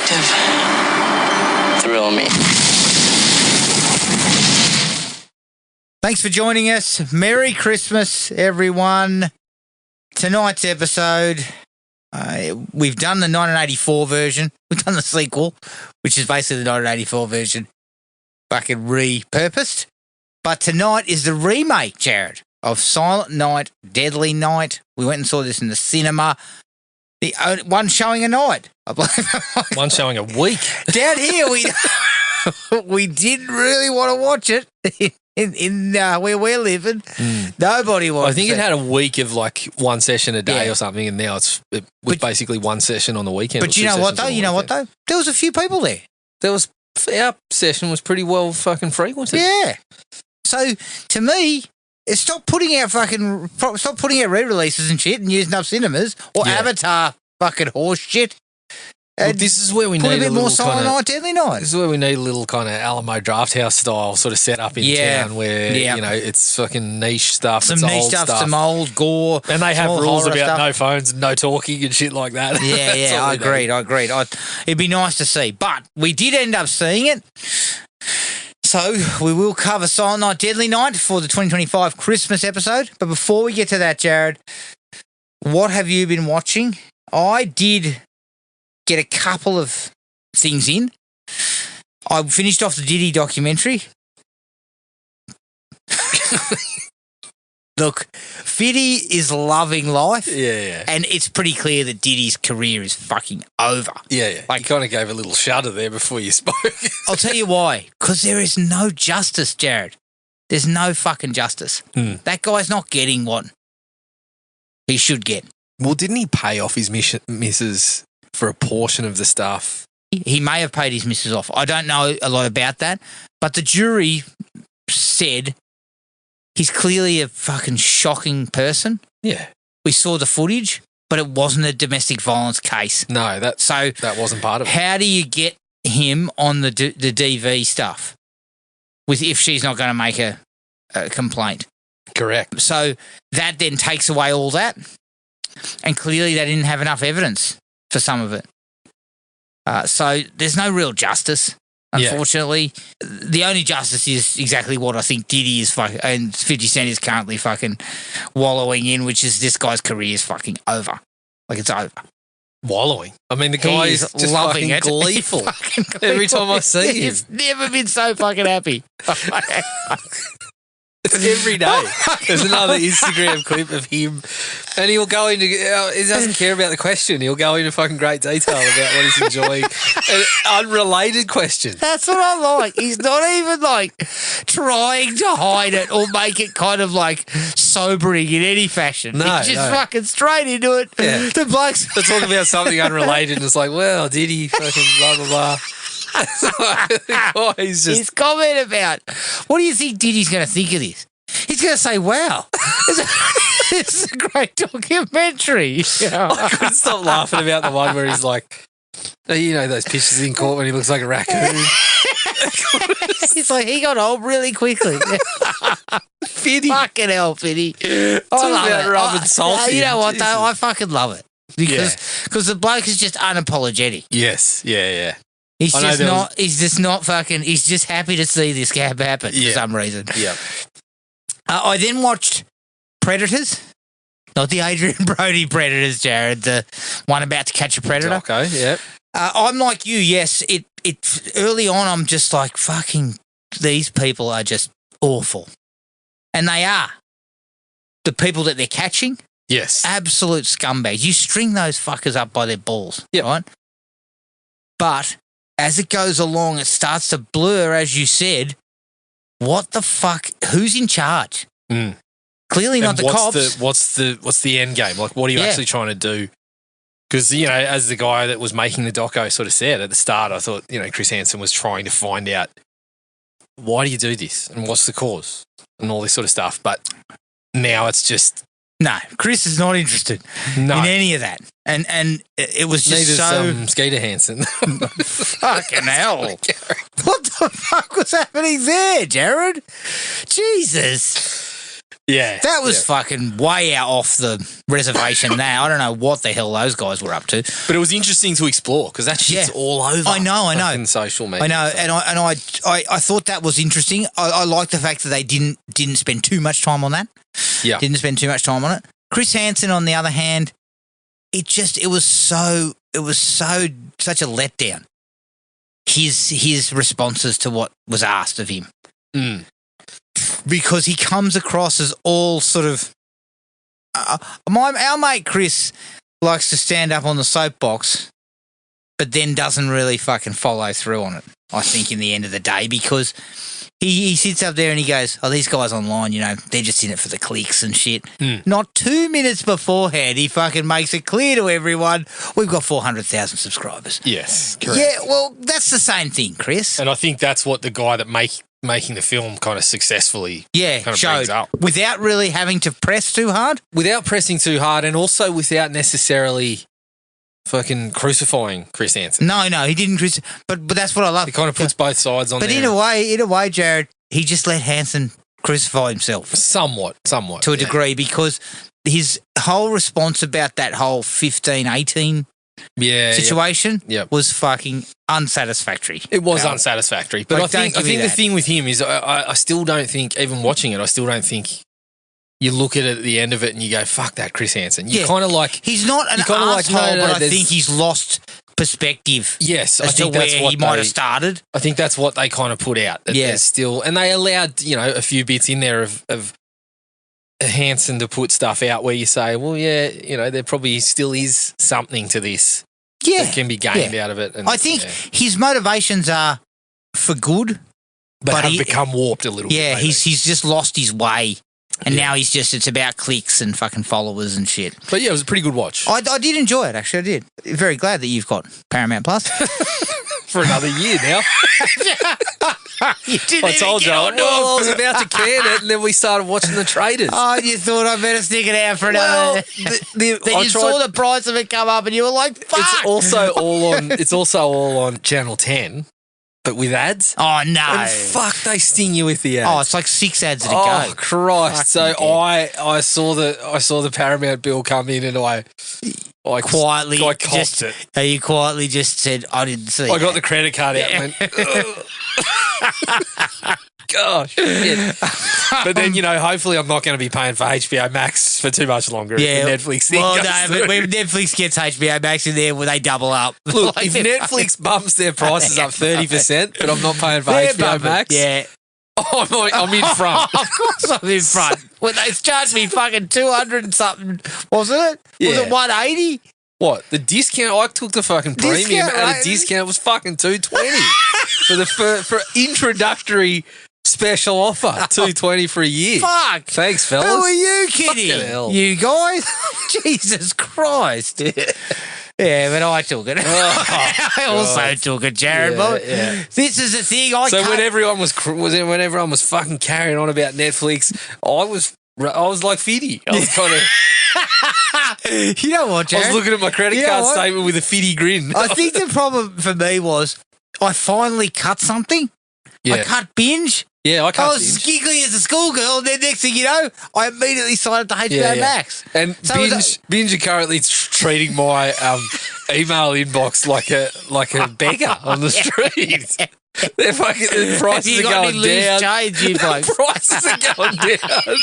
detective. Thrill me. Thanks for joining us. Merry Christmas, everyone. Tonight's episode, we've done the 1984 version. We've done the sequel, which is basically the 1984 version, fucking repurposed. But tonight is the remake, Jared, of Silent Night, Deadly Night. We went and saw this in the cinema. The one showing a night, I believe. One showing a week. Down here, we didn't really want to watch it. In where we're living, nobody wants. I think it had a week of like one session a day or something, and now it was basically one session on the weekend. But you know what though? There was a few people there. Our session was pretty well fucking frequented. Yeah. So to me, stop putting out re-releases and shit and using up cinemas or Avatar fucking horse shit. Well, this is where we need a bit more Silent Night, Deadly Night. This is where we need a little kind of Alamo Draft House style sort of setup in town where, it's fucking niche stuff. Some niche stuff, some old gore. And they have rules about no phones and no talking and shit like that. Yeah, I agreed. It'd be nice to see. But we did end up seeing it. So we will cover Silent Night, Deadly Night for the 2025 Christmas episode. But before we get to that, Jared, what have you been watching? I did get a couple of things in. I finished off the Diddy documentary. Look, Fiddy is loving life. Yeah. And it's pretty clear that Diddy's career is fucking over. Yeah. Like, you kind of gave a little shudder there before you spoke. I'll tell you why. Because there is no justice, Jared. There's no fucking justice. That guy's not getting what he should get. Well, didn't he pay off his missus for a portion of the stuff? He may have paid his missus off. I don't know a lot about that, but the jury said he's clearly a fucking shocking person. Yeah. We saw the footage, but it wasn't a domestic violence case. No, that wasn't part of it. How do you get him on the DV stuff if she's not going to make a complaint? Correct. So that then takes away all that, and clearly they didn't have enough evidence for some of it. So there's no real justice, unfortunately. Yeah. The only justice is exactly what I think Diddy is and 50 Cent is currently fucking wallowing in, which is this guy's career is fucking over. Like, it's over. Wallowing? I mean, the guy is just loving it. Gleeful. Every time I see him. He's never been so fucking happy. Every day. There's another Instagram clip of him, and he'll go into, he doesn't care about the question. He'll go into fucking great detail about what he's enjoying. An unrelated question. That's what I like. He's not even like trying to hide it or make it kind of like sobering in any fashion. No, He's just fucking straight into it. Yeah. The blokes. They're talking about something unrelated, and it's like, well, did he fucking blah, blah, blah. His comment about, what do you think Diddy's going to think of this? He's going to say, wow, this is a great documentary. I couldn't stop laughing about the one where he's like, those pictures in court when he looks like a raccoon. He's like, he got old really quickly. Fiddy. Fucking hell, Fiddy. I love it. Rub and salty. You know what, though? I fucking love it. Because the bloke is just unapologetic. Yes, yeah. He's just happy to see this happen for some reason. Yeah. I then watched Predators. Not the Adrian Brody Predators, Jared. The one about to catch a predator. Okay, yeah. I'm like you, yes. It early on, I'm just like, fucking, these people are just awful. And they are. The people that they're catching. Yes. Absolute scumbags. You string those fuckers up by their balls. Yeah. Right? But as it goes along, it starts to blur, as you said. What the fuck? Who's in charge? Clearly not the cops. What's the end game? Like, what are you actually trying to do? Because, as the guy that was making the doco sort of said at the start, I thought, Chris Hansen was trying to find out, why do you do this? And what's the cause? And all this sort of stuff. But now it's just... No, Chris is not interested in any of that. And it was just Skeeter Hansen. Fucking hell. What the fuck was happening there, Jared? Jesus. Yeah. That was fucking way out off the reservation now. I don't know what the hell those guys were up to. But it was interesting to explore because that shit's all over. I know. In social media. I know, and I thought that was interesting. I like the fact that they didn't spend too much time on that. Yeah. Didn't spend too much time on it. Chris Hansen, on the other hand, it was such a letdown. His responses to what was asked of him. Mm. Because he comes across as all sort of our mate Chris likes to stand up on the soapbox, but then doesn't really fucking follow through on it, I think, in the end of the day, because he sits up there and he goes, oh, these guys online, they're just in it for the clicks and shit. Not 2 minutes beforehand, he fucking makes it clear to everyone, we've got 400,000 subscribers. Yes, correct. Yeah, well, that's the same thing, Chris. And I think that's what the guy that making the film kind of successfully kind of showed, brings up. Without really having to press too hard. Without pressing too hard, and also without necessarily fucking crucifying Chris Hansen. No, he didn't but that's what I love. He kind of puts both sides on there. But in a way, Jared, he just let Hansen crucify himself. Somewhat. To a degree, because his whole response about that whole 15-18 situation was fucking unsatisfactory. It was unsatisfactory. But I think the thing with him is I still don't think, even watching it, I still don't think you look at it at the end of it and you go, fuck that Chris Hansen. You kind of like... He's not an arsehole, but I think he's lost perspective. Yes, as to where he might have started. I think that's what they kind of put out. That there's still... And they allowed, a few bits in there of Hansen to put stuff out where you say, well, there probably still is something to this that can be gained out of it. And, I think his motivations are for good. But have become warped a little bit. Yeah, he's just lost his way. And now it's about clicks and fucking followers and shit. But yeah, it was a pretty good watch. I did enjoy it, actually, I did. Very glad that you've got Paramount Plus. For another year now. You didn't I told you. I was about to can it, and then we started watching The Traders. Oh, you thought I better stick it out for another. Then you saw the price of it come up, and you were like, "Fuck!" It's also all on Channel 10, but with ads. Oh no! And fuck, they sting you with the ads. Oh, it's like 6 ads at a go. Oh Christ! So I saw the Paramount bill come in, and I quietly copped it. You quietly just said, I didn't see I got the credit card out and went, gosh, shit. But then, hopefully I'm not going to be paying for HBO Max for too much longer. Yeah. If the Netflix thing well, goes no, through. but when Netflix gets HBO Max in there, where they double up. Look, if Netflix bumps their prices up 30%, but I'm not paying for HBO Max, I'm in front. Of course I'm in front. When they charged me fucking 200 and something, wasn't it? Yeah. Was it 180? What? The discount? I took the fucking premium at a discount. It was fucking $220 for introductory special offer. $220 for a year. Fuck. Thanks, fellas. Who are you kidding? Fucking hell. You guys? Jesus Christ. Yeah, but I took it. I also took it, Jared. Yeah. This is the thing. When everyone was fucking carrying on about Netflix, I was like 50. I was kind of. You know what, Jared? I was looking at my credit card statement with a 50 grin. I think the problem for me was I finally cut something. Yeah. I cut binge. Yeah, I cut I was giggly as a schoolgirl, and then next thing you know, I immediately signed up to HBO Max. And So binge are currently treating my email inbox like a beggar on the street. They're fucking the prices are going down. Change, you blokes? Prices are going down.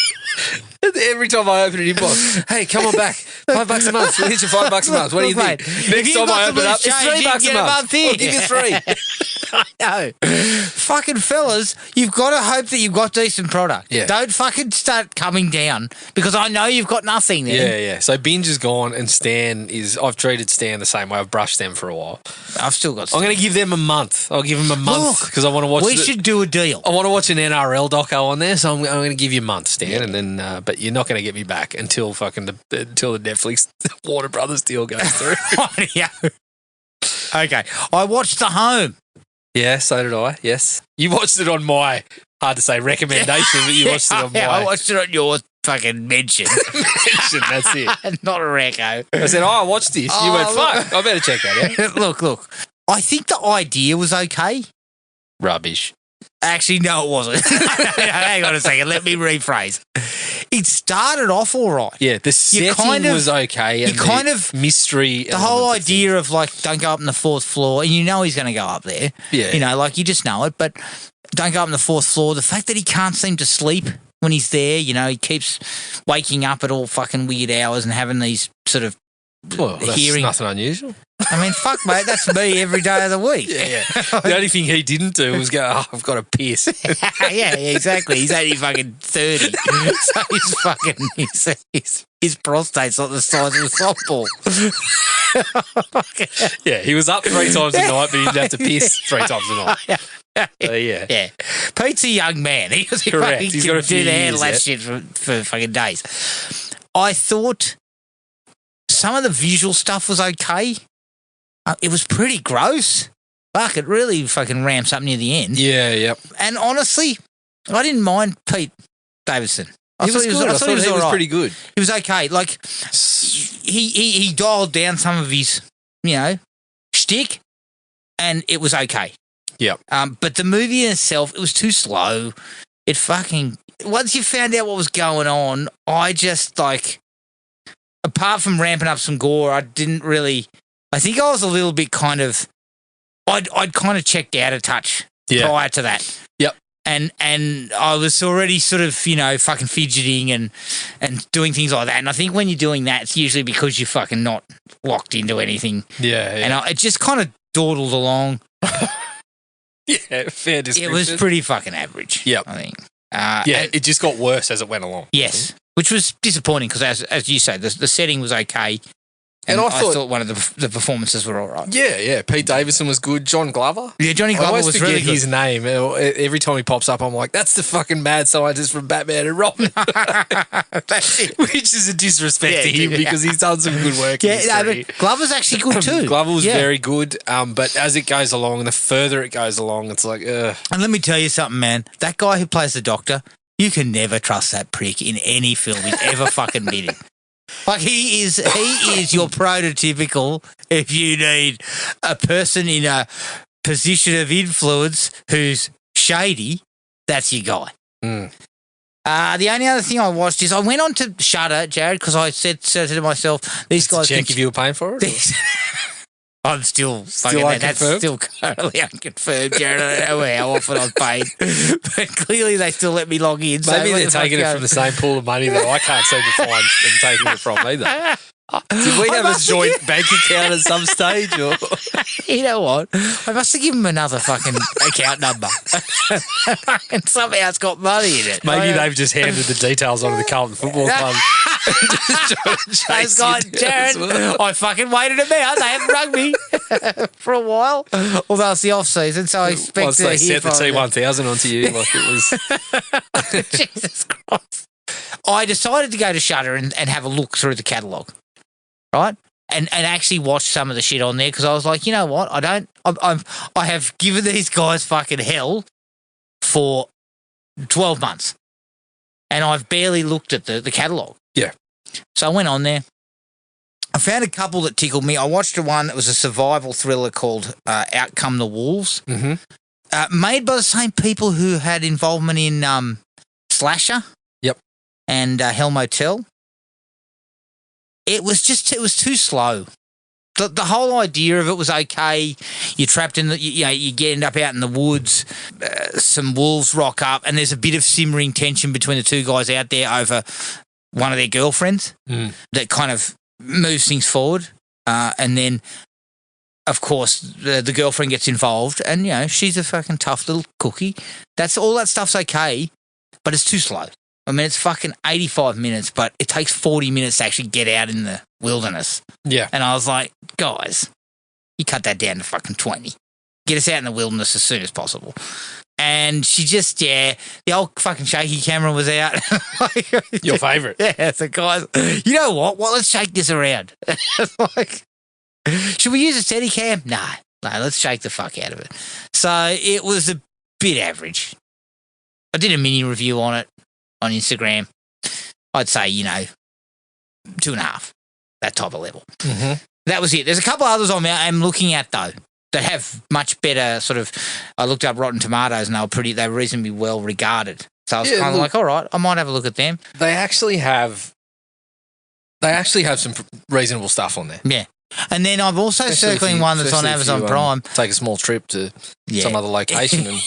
Every time I open an inbox, hey, come on back. $5 a month. Here's your $5 a month. What do you think? Next time I open up, it's $3 a month. I'll give you 3. I know. Fucking fellas, you've got to hope that you've got decent product. Yeah. Don't fucking start coming down because I know you've got nothing there. Yeah. So Binge is gone and I've treated Stan the same way. I've brushed them for a while. I've still got I'm going to give them a month. I'll give them a month because I want to watch We should do a deal. I want to watch an NRL doco on there, so I'm going to give you a month, Stan, and then but you're not going to get me back until the Netflix Warner Brothers deal goes through. Okay. I watched The Home. Yeah, so did I. Yes, you watched it on my hard to say recommendation, but you watched it on my. I watched it on your fucking mention. That's it. Not a reco. I said, I watched this. You went, fuck. I better check that out. Look. I think the idea was okay. Rubbish. Actually, no, it wasn't. Hang on a second. Let me rephrase. It started off all right. Yeah, the setting was okay. And you kind of mystery. The whole idea of like, don't go up on the fourth floor, and you know he's going to go up there. Yeah. You know, like you just know it, but don't go up on the fourth floor. The fact that he can't seem to sleep when he's there, you know, he keeps waking up at all fucking weird hours and having these sort of that's nothing unusual. I mean, fuck, mate, that's me every day of the week. Yeah. The only thing he didn't do was go, oh, I've got to piss. yeah, exactly. He's only fucking 30. So he's fucking, his prostate's like the size of a softball. Yeah, he was up 3 times a night, but he didn't have to piss 3 times a night. Yeah. Pete's a young man. Correct. He's got a few do the years handle that shit for fucking days. I thought some of the visual stuff was okay. It was pretty gross. Fuck, it really fucking ramps up near the end. Yeah, yep. And honestly, I didn't mind Pete Davidson. I thought he was pretty good. He was okay. Like, he dialed down some of his, you know, shtick, and it was okay. Yeah. But the movie in itself, it was too slow. It fucking, once you found out what was going on, I just like, apart from ramping up some gore, I didn't really, I think I was a little bit kind of, I'd kind of checked out a touch prior to that. Yep. And I was already sort of, you know, fucking fidgeting and doing things like that. And I think when you're doing that, it's usually because you're fucking not locked into anything. Yeah. And it just kind of dawdled along. Yeah, fair description. It was pretty fucking average. Yep. I think. It just got worse as it went along. Yes, which was disappointing because, as you say, the setting was okay. And I thought one of the performances were all right. Yeah. Pete Davidson was good. John Glover. Yeah, Johnny Glover was really good. His name. Every time he pops up, I'm like, that's the fucking mad scientist from Batman and Robin. That's it. Which is a disrespect to him because he's done some good work. Yeah, but Glover's actually good too. Glover was very good. But as it goes along, the further it goes along, it's like, ugh. And let me tell you something, man. That guy who plays the Doctor, you can never trust that prick in any film he's ever fucking been in. Like he is your prototypical, if you need a person in a position of influence who's shady, that's your guy. Mm. The only other thing I watched is I went on to Shudder, Jared, because I said to myself, these guys check if you were paying for it. I'm still unconfirmed? That's still currently unconfirmed, Jared. I don't know how often I've paid, but clearly they still let me log in. Maybe they're taking it from the same pool of money that I can't seem to find them taking it from either. Did we have a joint bank account at some stage? Or? You know what? I must have given them another fucking account number. And somehow it's got money in it. Maybe they've just handed the details on to the Carlton Football Club. Those guys, Jared, I fucking waited them out. They haven't rung me for a while. Although it's the off-season, so I expect once they set the T1000 onto you, like it was... Jesus Christ. I decided to go to Shudder and have a look through the catalogue. Right? And actually watch some of the shit on there because I was like, you know what? I have given these guys fucking hell for 12 months and I've barely looked at the catalogue. Yeah. So I went on there. I found a couple that tickled me. I watched one that was a survival thriller called Out Come the Wolves. Mm-hmm. Made by the same people who had involvement in Slasher. Yep. And Hell Motel. It was too slow. The whole idea of it was okay. You're trapped in you end up out in the woods. Some wolves rock up, and there's a bit of simmering tension between the two guys out there over one of their girlfriends that kind of moves things forward. And then, of course, the girlfriend gets involved, and she's a fucking tough little cookie. All that stuff's okay, but it's too slow. I mean, it's fucking 85 minutes, but it takes 40 minutes to actually get out in the wilderness. Yeah. And I was like, guys, you cut that down to fucking 20. Get us out in the wilderness as soon as possible. And she just, the old fucking shaky camera was out. Your favourite. Yeah, so guys, you know what? Well, let's shake this around. Like, should we use a steady cam? No, let's shake the fuck out of it. So it was a bit average. I did a mini review on it. On Instagram, I'd say, 2.5, that type of level. Mm-hmm. That was it. There's a couple others I'm looking at, though. that have much better sort of. I looked up Rotten Tomatoes and they were reasonably well regarded. So I was kind of like, all right, I might have a look at them. They actually have some reasonable stuff on there. Yeah. And then I've also circling one that's on Amazon Prime. Take a small trip to some other location and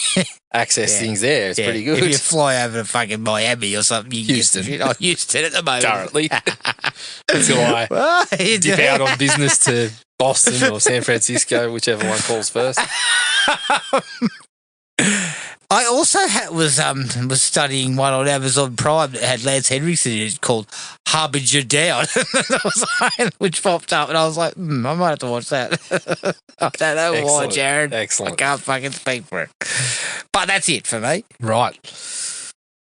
access things there. It's pretty good. If you fly over to fucking Miami or something, you Houston. Get the shit. Houston at the moment. Currently. Until I dip out on business to Boston or San Francisco, whichever one calls first. I also was studying one on Amazon Prime that had Lance Henriksen in it called Harbinger Down, which popped up, and I was like, I might have to watch that. I don't know why, Jared. Excellent. I can't fucking speak for it. But that's it for me. Right.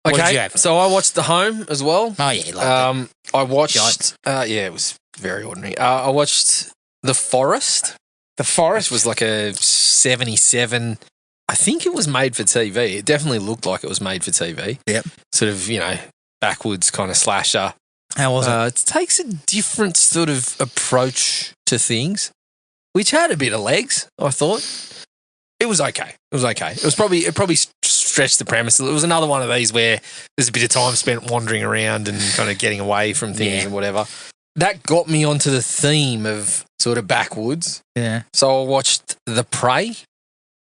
What did you Okay, have? so I watched The Home as well. Oh, yeah, like I watched, it was very ordinary. I watched The Forest. The Forest was like a 77. I think it was made for TV. It definitely looked like it was made for TV. Yep. Sort of, backwards kind of slasher. How was it? It takes a different sort of approach to things, which had a bit of legs, I thought. It was okay. It probably stretched the premise. It was another one of these where there's a bit of time spent wandering around and kind of getting away from things and whatever. That got me onto the theme of sort of backwoods. Yeah. So I watched The Prey,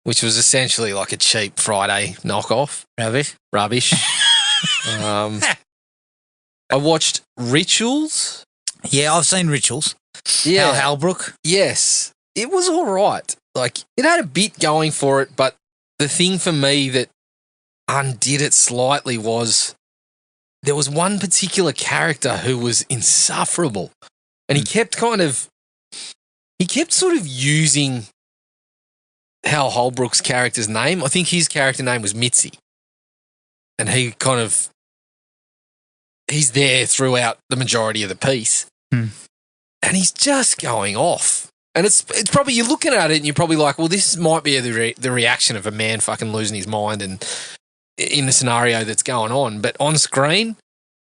which was essentially like a cheap Friday knockoff. Rubbish. I watched Rituals. Yeah, I've seen Rituals. Yeah. Hal Halbrook. Yes. It was all right. Like, it had a bit going for it, but the thing for me that undid it slightly was there was one particular character who was insufferable. And he kept sort of using Hal Holbrook's character's name. I think his character name was Mitzi. And he's there throughout the majority of the piece. And he's just going off. And it's probably, you're looking at it and you're probably like, well, this might be the reaction of a man fucking losing his mind and in the scenario that's going on. But on screen,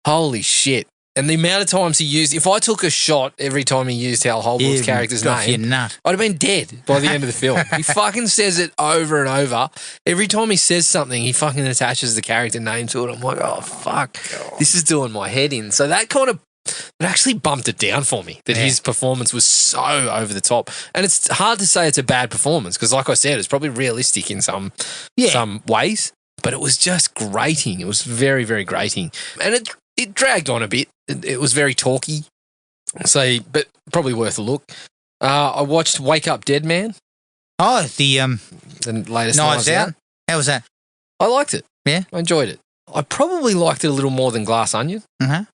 holy shit. And the amount of times he used, if I took a shot every time he used Hal Holbrook's character's name, I'd have been dead by the end of the film. He fucking says it over and over. Every time he says something, he fucking attaches the character name to it. I'm like, oh, fuck. This is doing my head in. So that kind of, it actually bumped it down for me that his performance was so over the top. And it's hard to say it's a bad performance because, like I said, it's probably realistic in some ways, but it was just grating. It was very, very grating. And it dragged on a bit. It was very talky. So, but probably worth a look. I watched Wake Up Dead Man. Oh, the latest Knives Out. How was that? I liked it. Yeah? I enjoyed it. I probably liked it a little more than Glass Onion.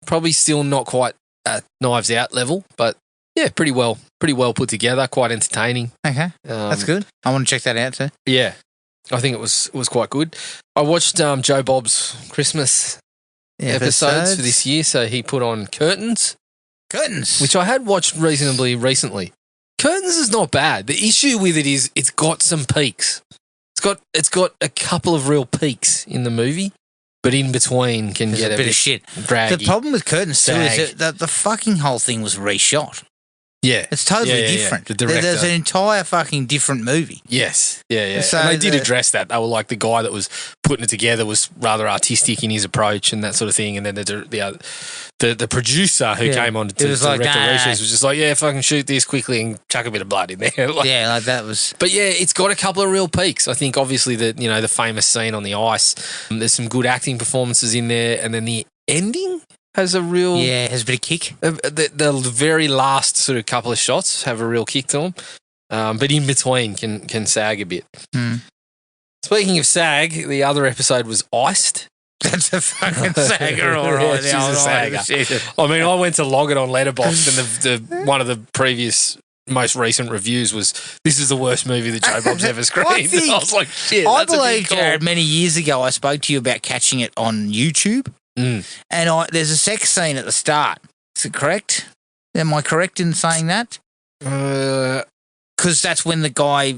Probably still not quite at Knives Out level, but yeah, pretty well put together, quite entertaining. Okay, that's good. I want to check that out too. Yeah, I think it was quite good. I watched Joe Bob's Christmas episodes for this year, so he put on Curtains, which I had watched reasonably recently. Curtains is not bad. The issue with it is it's got some peaks. It's got a couple of real peaks in the movie. But in between can get a bit of shit. Draggy. The problem with Curtains too is that the fucking whole thing was reshot. Yeah. It's totally different. The director. There's an entire fucking different movie. Yes. Yeah. So and they did address that. They were like, the guy that was putting it together was rather artistic in his approach and that sort of thing. And then the producer who came on to direct the reshoots was just like, yeah, fucking shoot this quickly and chuck a bit of blood in there. Like that was. But yeah, it's got a couple of real peaks. I think obviously the famous scene on the ice. There's some good acting performances in there, and then the ending has a real has a bit of kick. The very last sort of couple of shots have a real kick to them, but in between can sag a bit. Speaking of sag, the other episode was Iced. That's a fucking sagger, all right. She's a sagger. I mean, I went to log it on Letterboxd, and the one of the previous most recent reviews was, this is the worst movie that Joe Bob's ever screened. I was like, shit, I that's a believe, big call. Jared, many years ago I spoke to you about catching it on YouTube, and there's a sex scene at the start. Is it correct? Am I correct in saying that? Because that's when the guy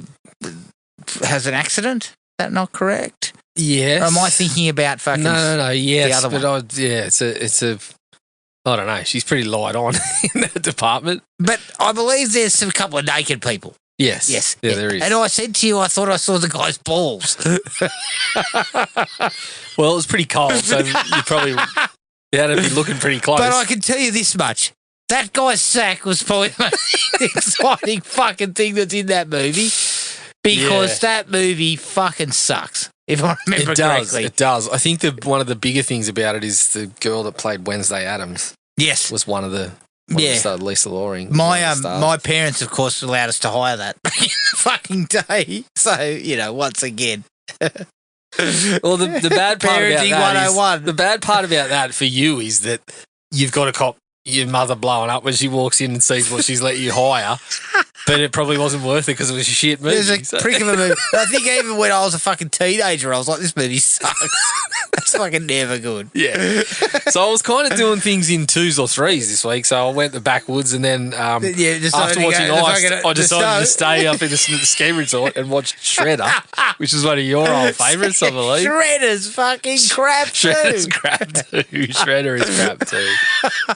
has an accident. Is that not correct? Yes. Or am I thinking about fucking No. Yes, the other one? it's a. I don't know. She's pretty light on in that department. But I believe there's a couple of naked people. Yes. Yes. Yeah, there is. And I said to you, I thought I saw the guy's balls. Well, it was pretty cold, so you had to be looking pretty close. But I can tell you this much. That guy's sack was probably the most exciting fucking thing that's in that movie because that movie fucking sucks, if I remember correctly. It does. I think one of the bigger things about it is the girl that played Wednesday Addams. Yes. Was one of the Lisa Loring. My parents, of course, allowed us to hire that back in the fucking day. So, once again. Well, the bad part Parenting about that 101. the bad part about that for you is that you've got to cop your mother blowing up when she walks in and sees what she's let you hire, but it probably wasn't worth it because it was a shit movie. It was a prick of a movie. I think even when I was a fucking teenager, I was like, this movie sucks. It's fucking never good. Yeah. So I was kind of doing things in 2s or 3s this week. So I went the backwoods and then after watching Ice, I decided to stay up in the ski resort and watch Shredder, which is one of your old favourites, I believe. Shredder's fucking crap too. Shredder's crap too. Shredder is crap too.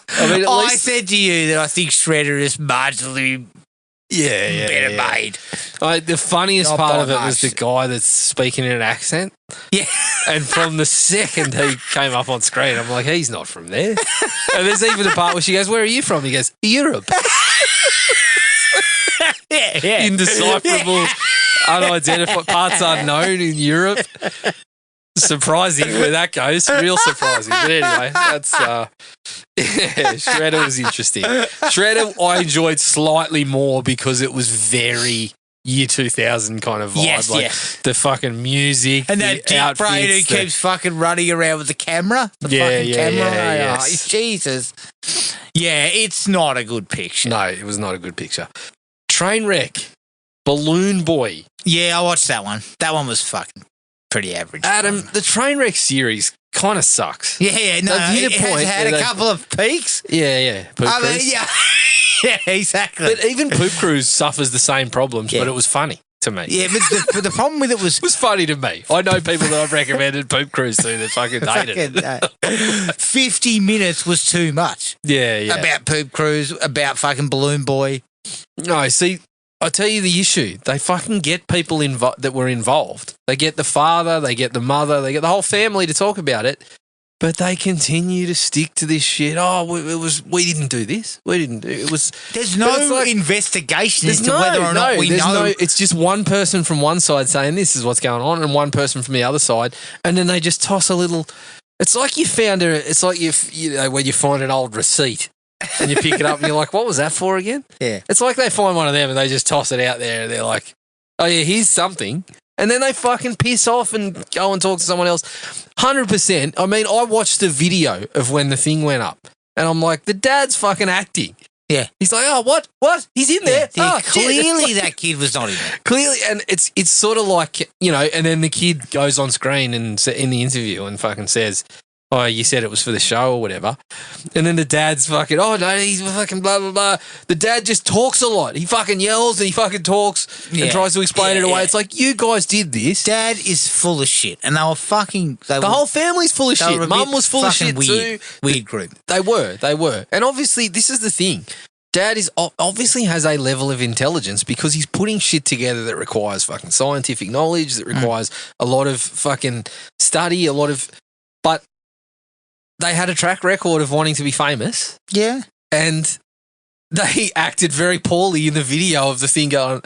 I mean, I said to you that I think Shredder is marginally better made. The funniest part of it was the guy that's speaking in an accent. Yeah. And from the second he came up on screen, I'm like, he's not from there. And there's even a part where she goes, where are you from? He goes, Europe. Indecipherable, unidentified, parts unknown in Europe. Surprising where that goes. Real surprising. But anyway, that's Shredder was interesting. Shredder I enjoyed slightly more because it was very year 2000 kind of vibe. The fucking music and that dick brain who keeps fucking running around with the camera. Jesus. Yeah, it's not a good picture. No, it was not a good picture. Trainwreck, Balloon Boy. Yeah, I watched that one. That one was fucking pretty average. Adam, the Trainwreck series kind of sucks. Yeah, no, it has had a couple of peaks. Yeah. Poop Cruise. Yeah, exactly. But even Poop Cruise suffers the same problems, but it was funny to me. Yeah, but the problem with it was... It was funny to me. I know people that I've recommended Poop Cruise to that fucking hated it. 50 minutes was too much. Yeah. About Poop Cruise, about fucking Balloon Boy. No, see... I tell you the issue. They fucking get people that were involved. They get the father, they get the mother, they get the whole family to talk about it, but they continue to stick to this shit. Oh, we didn't do this. We didn't do it. Was there's no investigation as to whether or not we know. It's just one person from one side saying this is what's going on, and one person from the other side, and then they just toss a little. It's like you found It's like when you find an old receipt. And you pick it up and you're like, what was that for again? Yeah. It's like they find one of them and they just toss it out there and they're like, oh yeah, here's something. And then they fucking piss off and go and talk to someone else. 100%. I mean, I watched the video of when the thing went up and I'm like, the dad's fucking acting. Yeah. He's like, oh, what? He's in there. Yeah, oh, clearly that kid was not in there. Clearly. And it's sort of like, and then the kid goes on screen and in the interview and fucking says, oh, you said it was for the show or whatever. And then the dad's fucking, oh, no, he's fucking blah, blah, blah. The dad just talks a lot. He fucking yells and he fucking talks and tries to explain it away. Yeah. It's like, you guys did this. Dad is full of shit. And they were fucking... The whole family's full of shit. Mum was full of shit too. Weird group. They were. And obviously, this is the thing. Dad obviously has a level of intelligence because he's putting shit together that requires fucking scientific knowledge, that requires a lot of fucking study, but they had a track record of wanting to be famous. Yeah. And they acted very poorly in the video of the thing going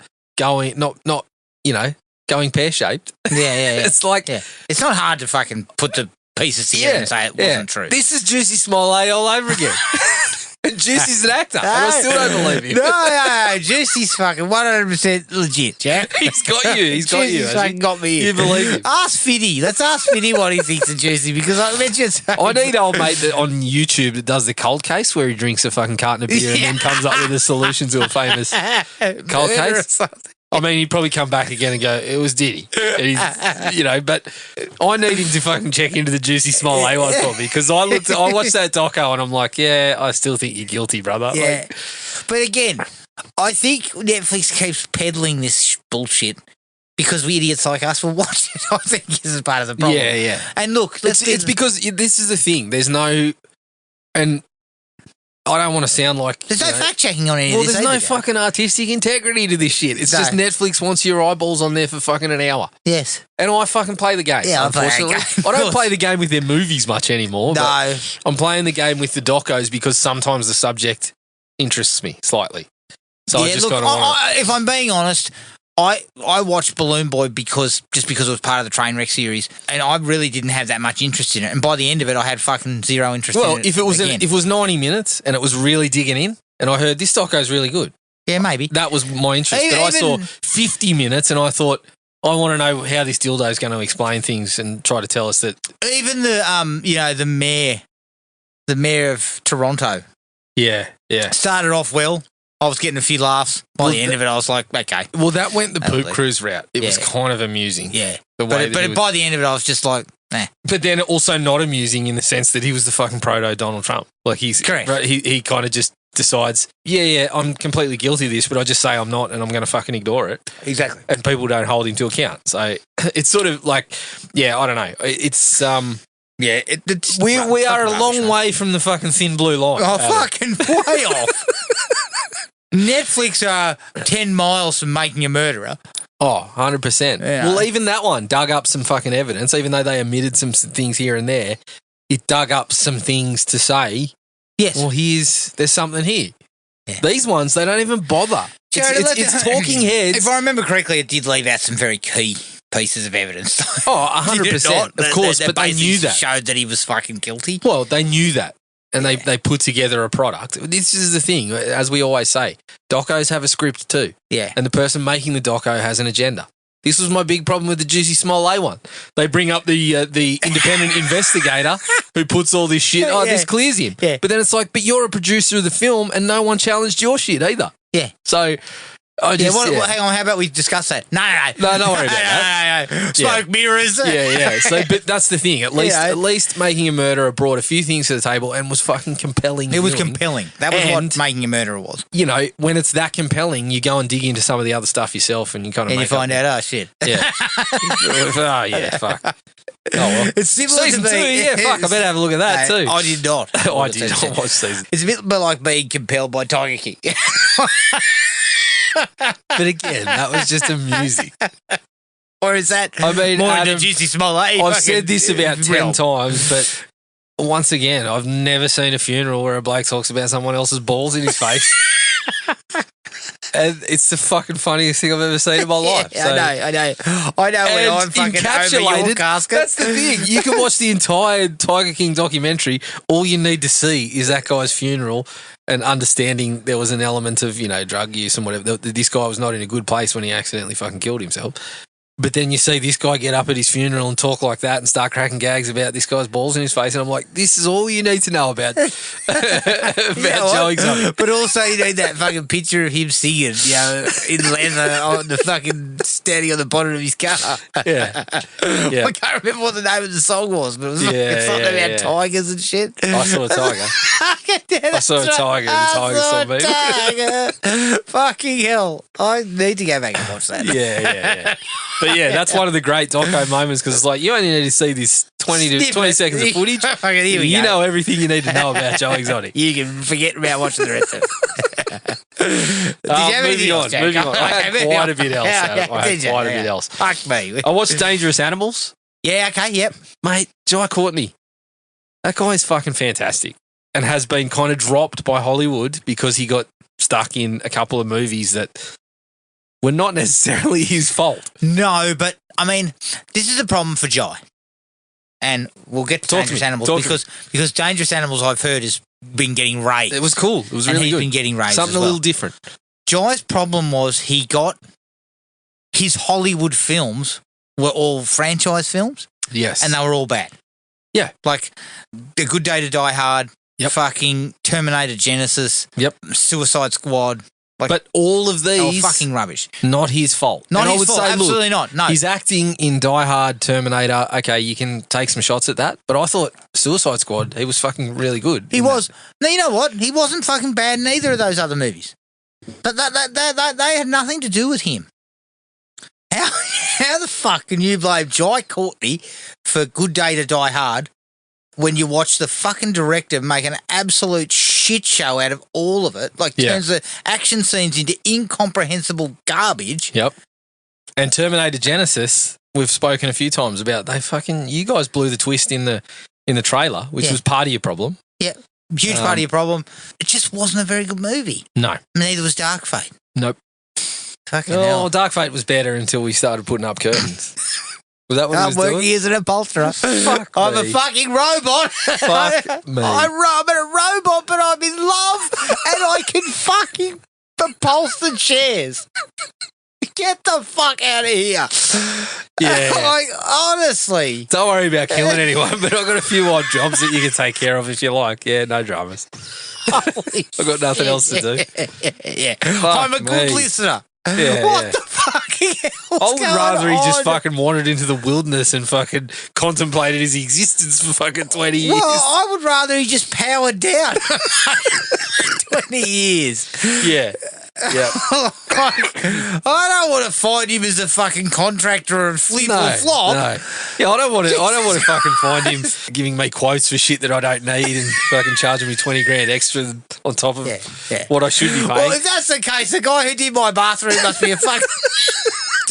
pear-shaped. Yeah. It's like... Yeah. It's not hard to fucking put the pieces together and say it wasn't true. This is Juicy Smollett all over again. And Juicy's an actor, and I still don't believe him. No, Juicy's fucking 100% legit, Jack. He's got you. Juicy's fucking got me in. You believe him. Ask Fiddy. Let's ask Fiddy what he thinks of Juicy, because I need old mate that on YouTube that does the cold case where he drinks a fucking carton of beer and then comes up with a solution to a famous cold case. I mean, he'd probably come back again and go, it was Diddy. But I need him to fucking check into the Juicy Smollett one for me because I watched that doco and I'm like, yeah, I still think you're guilty, brother. Yeah. But again, I think Netflix keeps peddling this bullshit because we idiots like us will watch it. I think this is part of the problem. Yeah. And look, it's because this is the thing. There's no... And I don't want to sound like... There's no fact-checking on any Well, of this there's no either, fucking artistic integrity to this shit. It's just Netflix wants your eyeballs on there for fucking an hour. Yes. And I fucking play the game, Yeah, unfortunately. I don't play the game with their movies much anymore. No. But I'm playing the game with the docos because sometimes the subject interests me slightly. So I just kind of if I'm being honest, I watched Balloon Boy because it was part of the Trainwreck series, and I really didn't have that much interest in it. And by the end of it, I had fucking zero interest in it. Well, if it was 90 minutes and it was really digging in, and I heard this doco's really good. Yeah, maybe. That was my interest. But I saw 50 minutes and I thought, I want to know how this dildo is going to explain things and try to tell us that. Even the mayor of Toronto. Yeah. Started off well. I was getting a few laughs. By the end of it, I was like, okay. Well, that went the poop cruise route. It was kind of amusing. Yeah. The way but by the end of it, I was just like, nah. But then also not amusing in the sense that he was the fucking proto Donald Trump. Like he's correct. Right, he kind of just decides, yeah, I'm completely guilty of this, but I just say I'm not, and I'm going to fucking ignore it. Exactly. And people don't hold him to account. So it's sort of like, yeah, I don't know. It's yeah, we are a long way from the fucking thin blue line. Oh, fucking way off. Netflix are 10 miles from making a murderer. Oh, 100%. Yeah. Well, even that one dug up some fucking evidence, even though they omitted some things here and there. It dug up some things to say, yes, well, there's something here. Yeah. These ones, they don't even bother. It's talking heads. If I remember correctly, it did leave out some very key pieces of evidence. Oh, 100%. Of course, but they knew that. Showed that he was fucking guilty. Well, they knew that. And they put together a product. This is the thing, as we always say, docos have a script too. Yeah. And the person making the doco has an agenda. This was my big problem with the Juicy Smollett one. They bring up the independent investigator who puts all this shit, this clears him. Yeah. But then it's like, but you're a producer of the film and no one challenged your shit either. Yeah. So... hang on, how about we discuss that? No, don't worry about that. No. Smoke mirrors. Yeah. So, but that's the thing. At least Making a Murderer brought a few things to the table and was fucking compelling. It was compelling. That was what Making a Murderer was. You know, when it's that compelling, you go and dig into some of the other stuff yourself, and you kind of you find out, oh shit. Yeah. Oh yeah, fuck. Oh well. It's similar season to 2. Yeah, fuck. I better have a look at that too. I did not. I did not watch season. It's a bit like being compelled by Tiger King. But again, that was just amusing. Or is that more than Juicy Smollett? I've said this about 10 times, but once again, I've never seen a funeral where a bloke talks about someone else's balls in his face. And it's the fucking funniest thing I've ever seen in my life. Yeah, so, I know when I'm fucking over your casket. That's the thing. You can watch the entire Tiger King documentary. All you need to see is that guy's funeral and understanding there was an element of, drug use and whatever. This guy was not in a good place when he accidentally fucking killed himself. But then you see this guy get up at his funeral and talk like that and start cracking gags about this guy's balls in his face. And I'm like, this is all you need to know about Joe Exotic. But also you need that fucking picture of him singing, in leather on the fucking standing on the bonnet of his car. Yeah. I can't remember what the name of the song was, but it was something about tigers and shit. I saw a tiger. I saw a tiger and the tiger saw me. Tiger. Fucking hell. I need to go back and watch that. Yeah. But yeah, that's one of the great doco moments because it's like you only need to see this 20 seconds of footage. You know everything you need to know about Joe Exotic. You can forget about watching the rest of it. Moving on. I had quite a bit else. Quite a bit else. Fuck me. I watched Dangerous Animals. Yeah, okay, yep. Mate, Jai Courtney. That guy is fucking fantastic and has been kind of dropped by Hollywood because he got stuck in a couple of movies that were not necessarily his fault. No, but, I mean, this is a problem for Jai. And we'll get to Dangerous Animals because Dangerous Animals, I've heard, has been getting raised. It was cool. It was really good. And he's been getting raised Something as well. a little different. Jai's problem was he got his Hollywood films were all franchise films. Yes. And they were all bad. Yeah. Like A Good Day to Die Hard, Yep. fucking Terminator Genesis, Yep. Suicide Squad. But all of these fucking rubbish. Not his fault. Not his fault. Absolutely not. No. He's acting in Die Hard, Terminator. Okay, you can take some shots at that. But I thought Suicide Squad, he was fucking really good. He was. Now, you know what? He wasn't fucking bad in either of those other movies. But they had nothing to do with him. How the fuck can you blame Jai Courtney for Good Day to Die Hard when you watch the fucking director make an absolute shit show out of all of it. Like, turns the action scenes into incomprehensible garbage. Yep. And Terminator Genesis, we've spoken a few times about. You guys blew the twist in the trailer, which was part of your problem. Yeah, huge part of your problem. It just wasn't a very good movie. No. Neither was Dark Fate. Nope. Fucking hell. Dark Fate was better until we started putting up curtains. Was that what he was doing? I'm working as an upholsterer. I'm a fucking robot. Fuck me. I'm a robot, but I'm in love and I can fucking upholster chairs. Get the fuck out of here. Yeah. Like, honestly. Don't worry about killing anyone, but I've got a few odd jobs that you can take care of if you like. Yeah, no dramas. I've got nothing else to do. Yeah. I'm a good listener. Yeah, what the fucking hell? I would rather he just fucking wandered into the wilderness and fucking contemplated his existence for fucking 20 years. Well, I would rather he just powered down 20 years. Yeah. Yeah. I don't want to find him as a fucking contractor and flip or flop. No. Yeah, I don't want to fucking find him giving me quotes for shit that I don't need and fucking charging me 20 grand extra on top of what I should be paying. Well, if that's the case, the guy who did my bathroom must be a fucking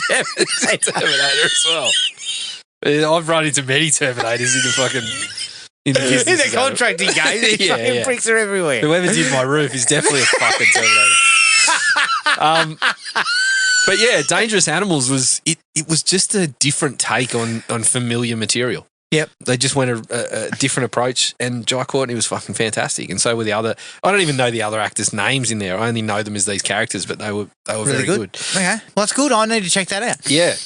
Terminator as well. I've run into many Terminators in the fucking in the business. In the contracting game, these fucking bricks are everywhere. Whoever did my roof is definitely a fucking Terminator. But yeah, Dangerous Animals was just a different take on familiar material. Yep. They just went a different approach, and Jai Courtney was fucking fantastic, and so were the other. I don't even know the other actors' names in there. I only know them as these characters, but they were really very good. Okay, well that's good. I need to check that out. Yeah,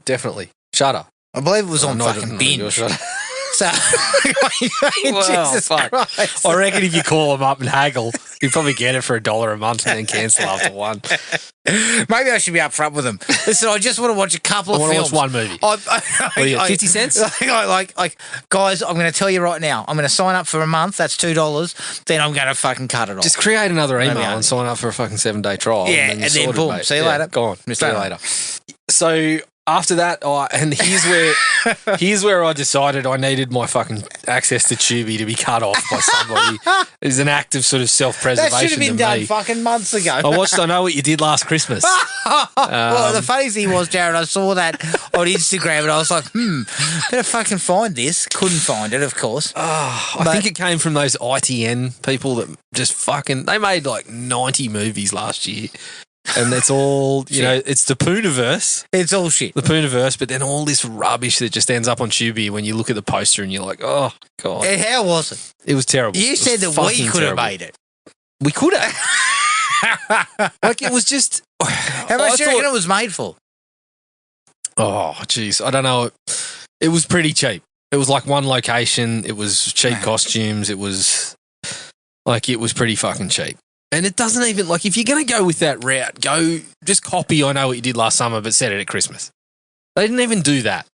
definitely. Shudder. I believe it was on fucking Binge. So, Jesus Christ. I reckon if you call them up and haggle, you probably get it for $1 a month and then cancel after one. Maybe I should be upfront with them. Listen, I just want to watch a couple of films. I want to watch one movie. 50 cents? Like, guys, I'm going to tell you right now, I'm going to sign up for a month. That's $2. Then I'm going to fucking cut it off. Just create another email and sign up for a fucking 7-day trial. Yeah, and then boom. Mate. See you later. Go on. See you later. So after that, and here's where I decided I needed my fucking access to Tubi to be cut off by somebody. It's an act of sort of self-preservation. That should have been done fucking months ago. I watched I Know What You Did Last Christmas. Well, the funny thing was, Jared, I saw that on Instagram and I was like, better fucking find this. Couldn't find it, of course. I think it came from those ITN people that just fucking, they made like 90 movies last year. And that's all, you know, it's the Pooniverse. It's all shit. The Pooniverse, but then all this rubbish that just ends up on Tubi when you look at the poster and you're like, oh, God. And how was it? It was terrible. You said that we could have made it. We could have. Like, it was just... How much do you reckon it was made for? Oh, jeez. I don't know. It was pretty cheap. It was like one location. It was cheap costumes. It was pretty fucking cheap. And it doesn't even, like, if you're going to go with that route, just copy I Know What You Did Last Summer, but set it at Christmas. They didn't even do that.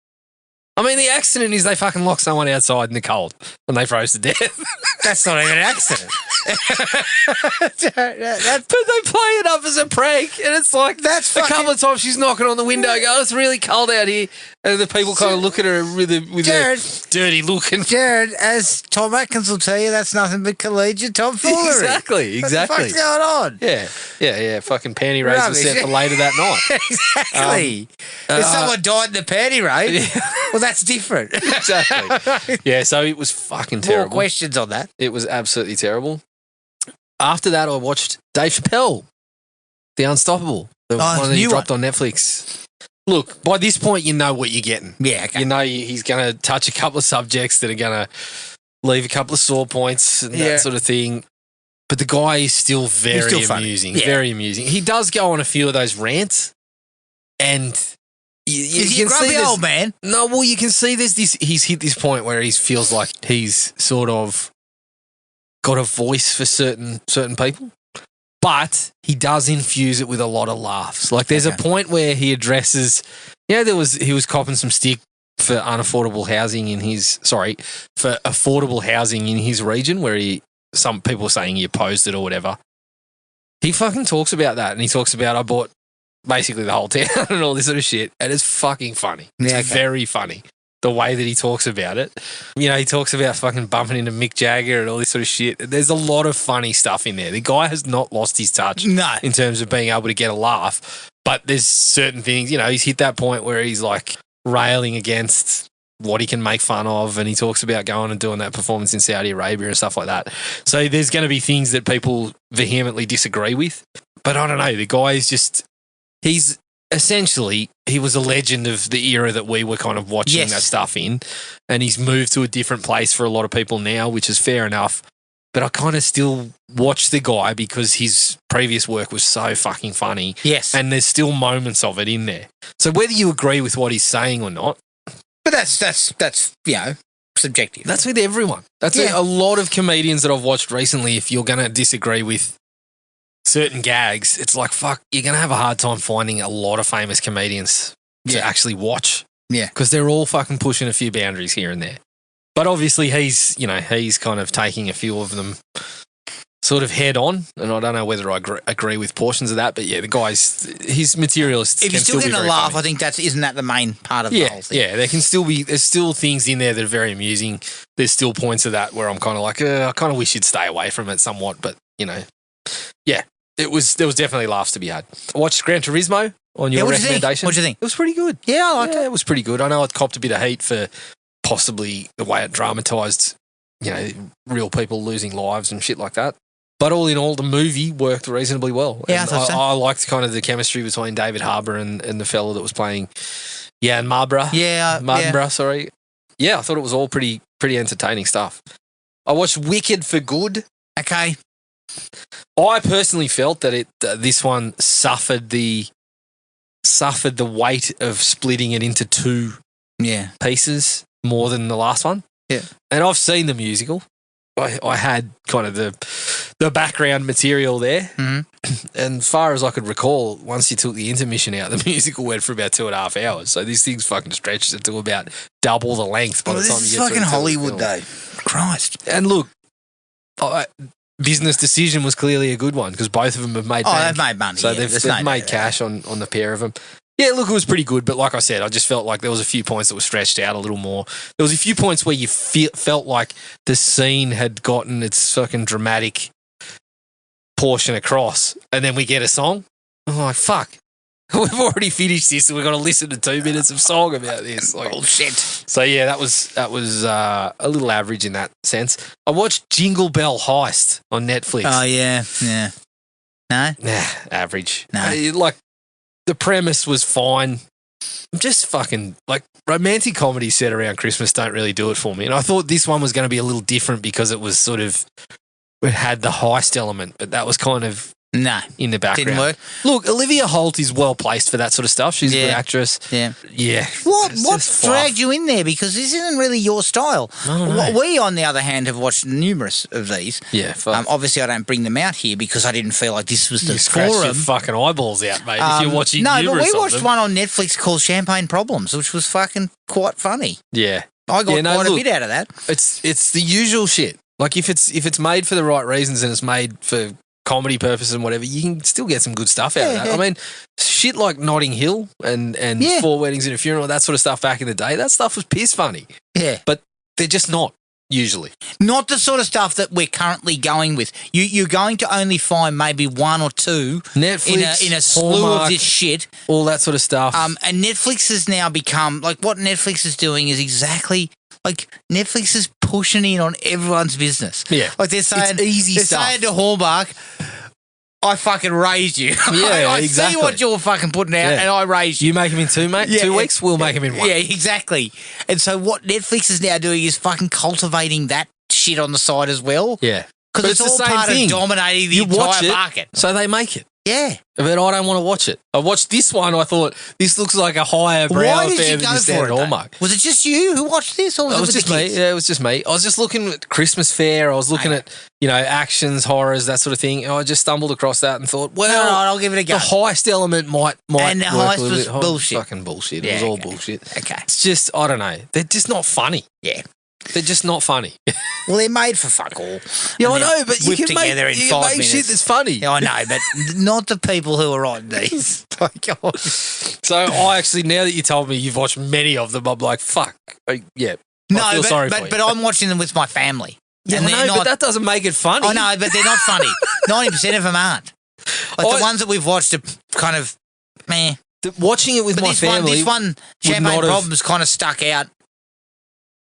I mean, the accident is they fucking locked someone outside in the cold and they froze to death. That's not even an accident. But they play it up as a prank, and it's like a couple of times she's knocking on the window, going, "Oh, it's really cold out here," and the people kind of look at her with a dirty look. And Jared, as Tom Atkins will tell you, that's nothing but collegiate tomfoolery. Exactly. What the fuck's going on? Yeah. Fucking panty raids were set for later that night. Exactly. If someone died in the panty raid, well, that's different. Exactly. Yeah. So it was fucking terrible. More questions on that. It was absolutely terrible. After that, I watched Dave Chappelle, The Unstoppable, the one that he dropped on Netflix. Look, by this point, you know what you're getting. Yeah, okay. You know he's going to touch a couple of subjects that are going to leave a couple of sore points and that sort of thing. But the guy is still very amusing. Yeah. Very amusing. He does go on a few of those rants, and is he a grumpy old man? No, well, you can see there's this. He's hit this point where he feels like he's sort of got a voice for certain people, but he does infuse it with a lot of laughs. Like there's a point where he addresses, he was copping some stick for affordable housing in his region where some people are saying he opposed it or whatever. He fucking talks about that, and he talks about, I bought basically the whole town and all this sort of shit, and it's fucking funny. It's very funny. the way that he talks about it. You know, he talks about fucking bumping into Mick Jagger and all this sort of shit. There's a lot of funny stuff in there. The guy has not lost his touch in terms of being able to get a laugh. But there's certain things, you know, he's hit that point where he's like railing against what he can make fun of, and he talks about going and doing that performance in Saudi Arabia and stuff like that. So there's going to be things that people vehemently disagree with. But I don't know, the guy is just, he's essentially, he was a legend of the era that we were kind of watching that stuff in, and he's moved to a different place for a lot of people now, which is fair enough. But I kind of still watch the guy because his previous work was so fucking funny. Yes. And there's still moments of it in there. So whether you agree with what he's saying or not. But that's you know, subjective. That's with everyone. That's a lot of comedians that I've watched recently. If you're going to disagree with certain gags, it's like, fuck, you're going to have a hard time finding a lot of famous comedians to actually watch. Yeah. Because they're all fucking pushing a few boundaries here and there. But obviously he's kind of taking a few of them sort of head on, and I don't know whether I agree with portions of that, but yeah, the guy's, his material is if you're still getting a laugh, funny. I think isn't that the main part of the whole thing? Yeah, there's still things in there that are very amusing. There's still points of that where I'm kind of like, I kind of wish you'd stay away from it somewhat, but you know, yeah, there was definitely laughs to be had. I watched Gran Turismo on your recommendation. What'd you think? It was pretty good. Yeah, I liked it. It was pretty good. I know it copped a bit of heat for possibly the way it dramatised, you know, real people losing lives and shit like that. But all in all, the movie worked reasonably well. Yeah, I thought so. I liked kind of the chemistry between David Harbour and the fellow that was playing Jan Mardenborough. Mardenborough, sorry. Yeah, I thought it was all pretty entertaining stuff. I watched Wicked for Good. Okay. I personally felt that this one suffered the weight of splitting it into two pieces more than the last one. Yeah. And I've seen the musical. I had kind of the background material there. Mm-hmm. And as far as I could recall, once you took the intermission out, the musical went for about 2.5 hours. So this thing's fucking stretched it to about double the length by the time you get to it. This is fucking Hollywood, though. Christ. And look, business decision was clearly a good one because both of them have made they've made money. So they've made cash on the pair of them. Yeah, look, it was pretty good, but like I said, I just felt like there was a few points that were stretched out a little more. There was a few points where you felt like the scene had gotten its fucking dramatic portion across, and then we get a song. I'm like, fuck, we've already finished this, and we've got to listen to 2 minutes of song about this. Like, bullshit. So yeah, that was a little average in that sense. I watched Jingle Bell Heist on Netflix. Oh yeah. No, nah, average. No, like. The premise was fine. I'm just fucking, like, romantic comedies set around Christmas don't really do it for me. And I thought this one was going to be a little different because it was sort of, it had the heist element, but that was kind of in the background. Didn't work. Look, Olivia Holt is well placed for that sort of stuff. She's a good actress. Yeah. Yeah. What dragged you in there? Because this isn't really your style. No. We, on the other hand, have watched numerous of these. Yeah. Obviously, I don't bring them out here because I didn't feel like this was the scratch forum. Your fucking eyeballs out, mate. If you're watching no, numerous but we watched of them. one on Netflix called Champagne Problems, which was fucking quite funny. Yeah. I got quite a bit out of that. It's the usual shit. Like if it's made for the right reasons and it's made for comedy purposes and whatever, you can still get some good stuff out of that. I mean, shit like Notting Hill and 4 Weddings and a Funeral, that sort of stuff back in the day, that stuff was piss funny. Yeah. But they're just not, usually. Not the sort of stuff that we're currently going with. You're going to only find maybe 1 or 2 Netflix, in a slew Hallmark, of this shit. All that sort of stuff. And Netflix has now become, like, what Netflix is doing is exactly, like, Netflix is pushing in on everyone's business. Yeah. Like they're saying, it's easy they're stuff. saying to Hallmark, I fucking raised you. Yeah, I exactly. see what you're fucking putting out, and I raised you. You make them in 2, mate. 2 weeks, we'll make them in 1. Yeah, exactly. And so what Netflix is now doing is fucking cultivating that shit on the side as well. Yeah. Because it's all part of dominating the entire market. So they make it. Yeah. But I don't want to watch it. I watched this one. I thought, this looks like a higher brow affair than your standard Hallmark. Was it just you who watched this? Or was it just me. Yeah, it was just me. I was just looking at Christmas Fair. I was looking at, actions, horrors, that sort of thing. And I just stumbled across that and thought, well, I'll give it a go. The heist element might and the work heist was bullshit. Fucking bullshit. It was all bullshit. Okay. It's just, I don't know. They're just not funny. Yeah. They're just not funny. Well, they're made for fuck all. Yeah, I And know, but you whipped can make, together in you 5 can make minutes. shit that's funny. Yeah, I know, but not the people who are on these. So I actually, now that you told me you've watched many of them, I'm like, fuck. Yeah. I feel sorry for you. but I'm watching them with my family. Yeah, and I they're know, but that doesn't make it funny. I know, but they're not funny. 90% of them aren't. Like the ones that we've watched are kind of meh. Watching it with my family. This one, Champagne not have- Problems, kind of stuck out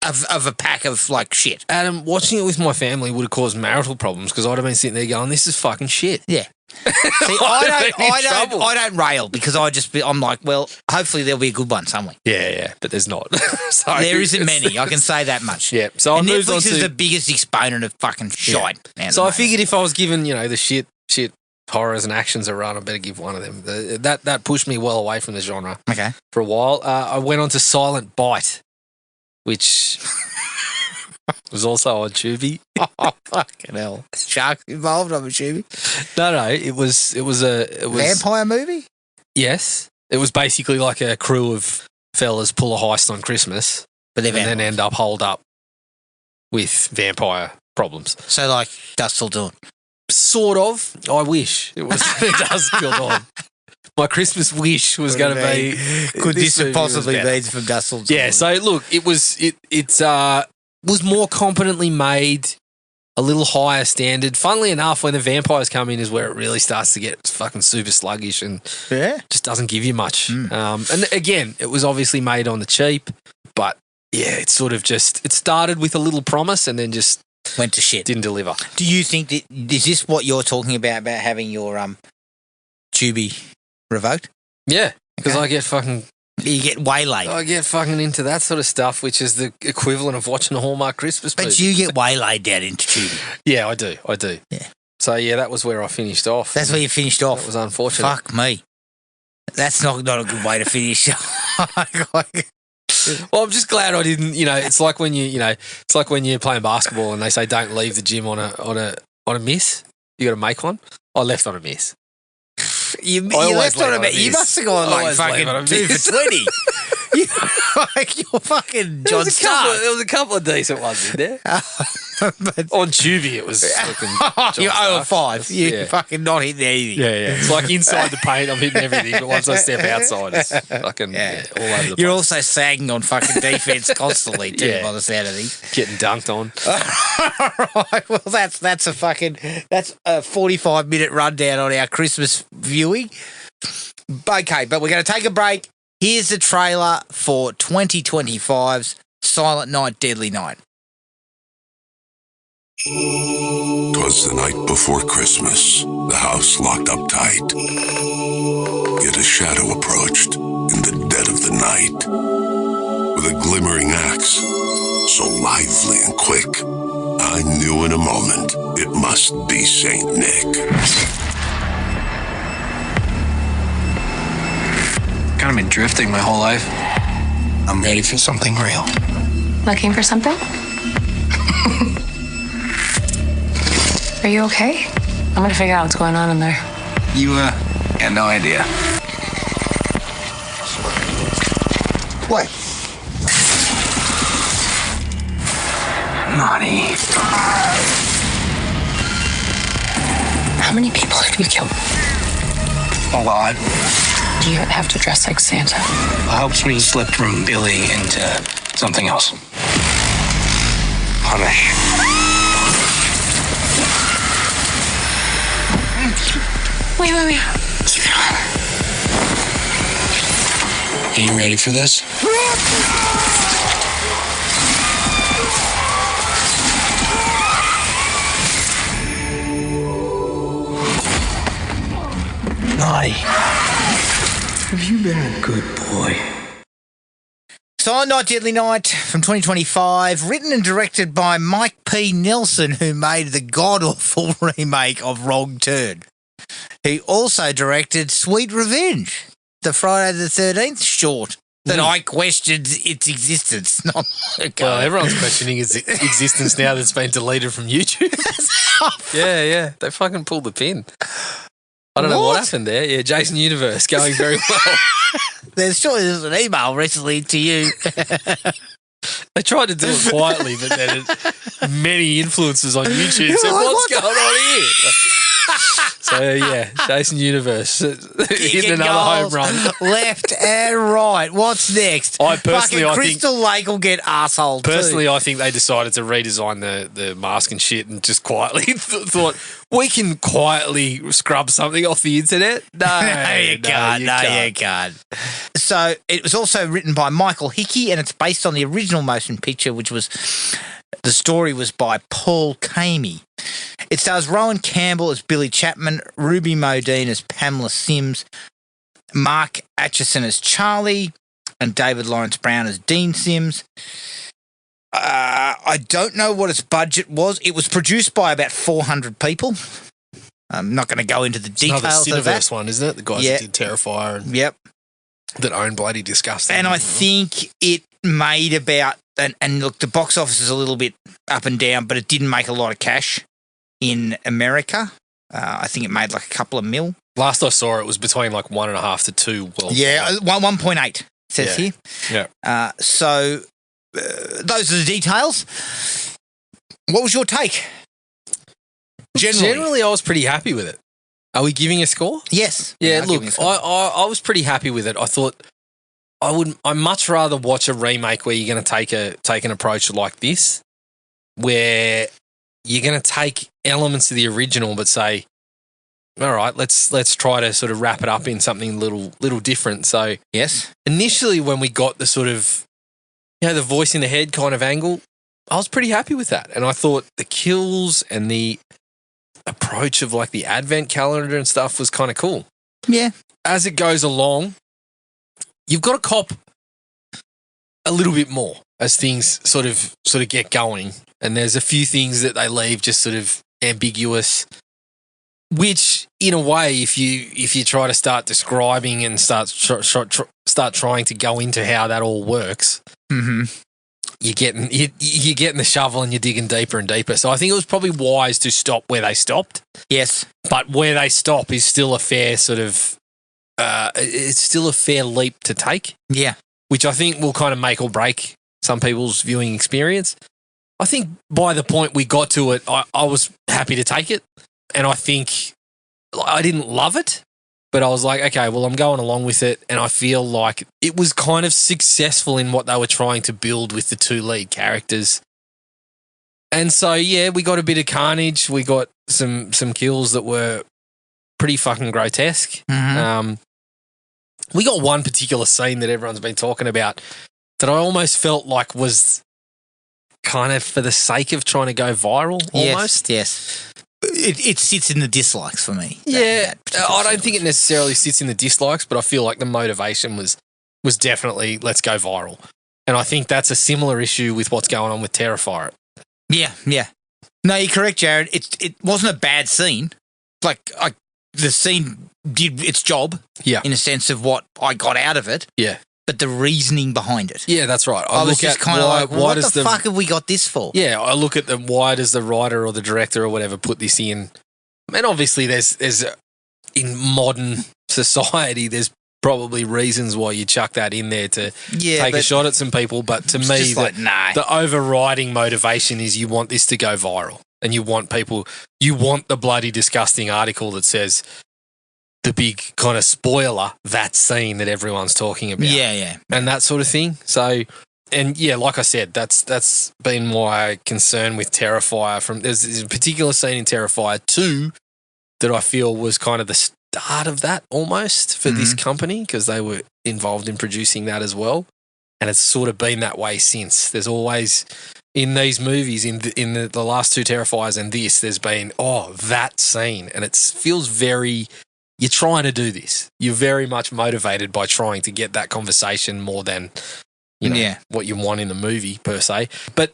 of a pack of like shit. Adam, watching it with my family would have caused marital problems because I'd have been sitting there going, this is fucking shit. Yeah. See, I don't rail because I'm like, well, hopefully there'll be a good one somewhere. Yeah, but there's not. So There isn't many. I can say that much. Yeah. So I and moved on Netflix is to the biggest exponent of fucking shite. So I figured if I was given, the shit horrors and actions a run, I better give one of them. That pushed me well away from the genre. Okay. For a while, I went on to Silent Bite, which was also on Tubi. Oh, fucking hell. Sharks involved, I'm assuming. No, it was Vampire movie? Yes. It was basically like a crew of fellas pull a heist on Christmas, But they're and then vampires. end up holed up with vampire problems. So like Dusk Till Dawn. Sort of. I wish it was. It does kill on. My Christmas wish was going to be. Could this have movie was possibly better. been from Dusk Till Dawn? Yeah. So look, it was more competently made, a little higher standard. Funnily enough, when the vampires come in, is where it really starts to get fucking super sluggish and just doesn't give you much. And again, it was obviously made on the cheap, but yeah, it sort of it started with a little promise and then just went to shit. didn't deliver. Do you think that is this what you're talking about having your Tubi revoked? Yeah, because Okay. I get fucking waylaid. I get fucking into that sort of stuff, which is the equivalent of watching a Hallmark Christmas movie. But you get waylaid down into Tubi. Yeah, I do. Yeah. So yeah, that was where I finished off. That's where you finished off. That was unfortunate. Fuck me. That's not a good way to finish. Well, I'm just glad I didn't. It's like when it's like when you're playing basketball and they say don't leave the gym on a miss. You got to make one. I left on a miss. You always left on leave a on a bit. You miss. must have gone like Always leave on a fucking 2 miss. for 20. You're fucking John Stark. There was a couple of decent ones in there. But On Tubi, it was fucking John you're 0 Stark. 5. You're Yeah. fucking not hitting anything. Yeah. It's like inside the paint, I'm hitting everything, but once I step outside, it's fucking all over the place. You're also sagging on fucking defense constantly too, Yeah. by the sound of things. Getting dunked on. Right, well, that's a 45-minute rundown on our Christmas viewing. Okay, but we're going to take a break. Here's the trailer for 2025's Silent Night, Deadly Night. 'Twas the night before Christmas, the house locked up tight. Yet a shadow approached in the dead of the night. With a glimmering axe, so lively and quick, I knew in a moment it must be Saint Nick. Kind of been drifting my whole life. I'm ready for something real. Looking for something? Are you okay? I'm gonna figure out what's going on in there. You, got no idea. What? Naughty. How many people have you killed? A lot. Do you have to dress like Santa? It helps me slip from Billy into something else. Punish. Wait. Keep it on. Are you ready for this? Naughty. Have you been a good boy? Silent Night, Deadly Night from 2025, written and directed by Mike P. Nelson, who made the god-awful remake of Wrong Turn. He also directed Sweet Revenge, the Friday the 13th short that I questioned its existence. Not Well, everyone's questioning its existence now that's been deleted from YouTube. Yeah. They fucking pulled the pin. I don't know what happened there. Yeah, Jason Universe going very well. There's an email recently to you. They tried to do it quietly, but then many influencers on YouTube said, "What's going on here?" So yeah, Jason Universe hitting another home run, left and right. What's next? I think Crystal Lake will get arsehole. Personally, I think they decided to redesign the mask and shit, and just quietly thought we can quietly scrub something off the internet. No, you can't. So it was also written by Michael Hickey, and it's based on the original motion picture, which was. The story was by Paul Kamey. It stars Rowan Campbell as Billy Chapman, Ruby Modine as Pamela Sims, Mark Atchison as Charlie, and David Lawrence Brown as Dean Sims. I don't know what its budget was. It was produced by about 400 people. I'm not going to go into the details of that. Cineverse one, isn't it? The guys that did Terrifier and that own Bloody Disgusting. And I think it made about... And look, the box office is a little bit up and down, but it didn't make a lot of cash in America. I think it made like a couple of mil. Last I saw, it was between like 1.5 to 2 worldwide. Yeah, 1.8 says here. Yeah. So those are the details. What was your take? Generally, I was pretty happy with it. Are we giving a score? Yes. Yeah, look, I was pretty happy with it. I thought I'd much rather watch a remake where you're going to take an approach like this, where you're going to take elements of the original but say, all right, let's try to sort of wrap it up in something little different. So yes, initially when we got the sort of, the voice in the head kind of angle, I was pretty happy with that. And I thought the kills and the approach of like the advent calendar and stuff was kind of cool. Yeah. As it goes along, you've got to cop a little bit more as things sort of get going. And there's a few things that they leave just sort of ambiguous, which in a way, if you try to start describing and start trying to go into how that all works, you're getting the shovel and you're digging deeper and deeper. So I think it was probably wise to stop where they stopped. Yes. But where they stop is still a fair sort of, it's still a fair leap to take. Yeah. Which I think will kind of make or break some people's viewing experience. I think by the point we got to it, I was happy to take it. And I think I didn't love it, but I was like, okay, well, I'm going along with it. And I feel like it was kind of successful in what they were trying to build with the two lead characters. And so, yeah, we got a bit of carnage. We got some kills that were pretty fucking grotesque. We got one particular scene that everyone's been talking about that I almost felt like was kind of for the sake of trying to go viral almost. Yes. It sits in the dislikes for me. I don't think it necessarily sits in the dislikes, but I feel like the motivation was definitely let's go viral. And I think that's a similar issue with what's going on with Terrifier. Yeah. No, you're correct, Jared. It wasn't a bad scene. Like, the scene did its job in a sense of what I got out of it. Yeah. But the reasoning behind it. Yeah, that's right. I was just kind of like, what the fuck have we got this for? Yeah, I look at why does the writer or the director or whatever put this in? And obviously there's in modern society, there's probably reasons why you chuck that in there to take a shot at some people. But to me, the overriding motivation is you want this to go viral. And you want the bloody disgusting article that says the big kind of spoiler, that scene that everyone's talking about. Yeah. And that sort of thing. So, and yeah, like I said, that's been my concern with Terrifier. There's a particular scene in Terrifier 2 that I feel was kind of the start of that almost for this company because they were involved in producing that as well. And it's sort of been that way since. There's always... in these movies, in the last two Terrifiers and this, there's been, that scene. And it feels very, you're trying to do this. You're very much motivated by trying to get that conversation more than, what you want in the movie per se. But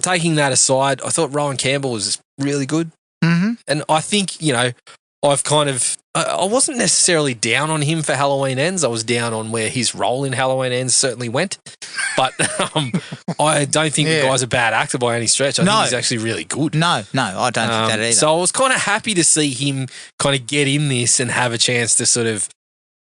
taking that aside, I thought Rowan Campbell was really good. And I think, I've kind of, I wasn't necessarily down on him for Halloween Ends. I was down on where his role in Halloween Ends certainly went. But I don't think the guy's a bad actor by any stretch. I think he's actually really good. No, I don't think that either. So I was kind of happy to see him kind of get in this and have a chance to sort of,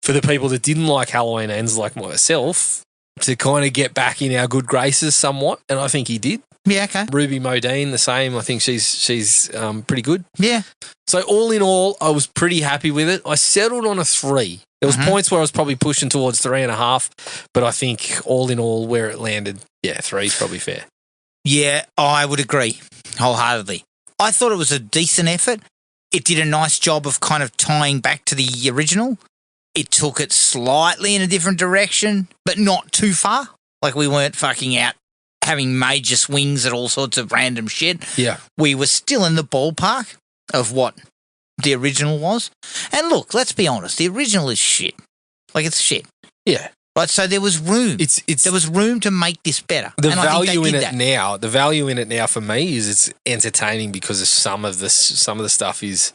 for the people that didn't like Halloween Ends like myself, to kind of get back in our good graces somewhat, and I think he did. Yeah, okay. Ruby Modine, the same. I think she's pretty good. Yeah. So all in all, I was pretty happy with it. I settled on a 3. There was points where I was probably pushing towards 3.5, but I think all in all, where it landed, 3 is probably fair. Yeah, I would agree wholeheartedly. I thought it was a decent effort. It did a nice job of kind of tying back to the original. It took it slightly in a different direction, but not too far. Like we weren't fucking out having major swings at all sorts of random shit. Yeah. We were still in the ballpark of what the original was. And look, let's be honest, the original is shit. Like it's shit. Yeah. Right, so there was room. It's there was room to make this better. The and I think value they in did it that. now. The value in it now for me is it's entertaining because of some of the stuff is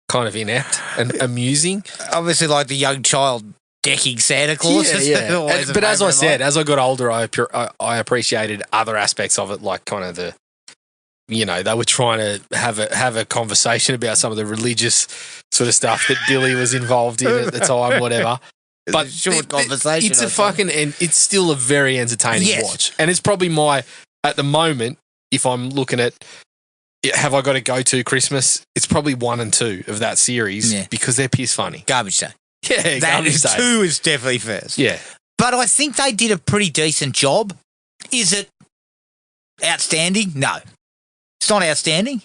kind of inept and amusing. Obviously, like the young child decking Santa Claus. Yeah. But as I said, as I got older, I appreciated other aspects of it, like kind of the, they were trying to have a conversation about some of the religious sort of stuff that Billy was involved in at the time, whatever. But short conversation. It's a fucking, and it's still a very entertaining watch, and it's probably at the moment, if I'm looking at, have I got to go to Christmas? It's probably 1 and 2 of that series because they're piss funny. Garbage Day. Yeah, that Garbage is Day. 2 is definitely first. Yeah, but I think they did a pretty decent job. Is it outstanding? No, it's not outstanding,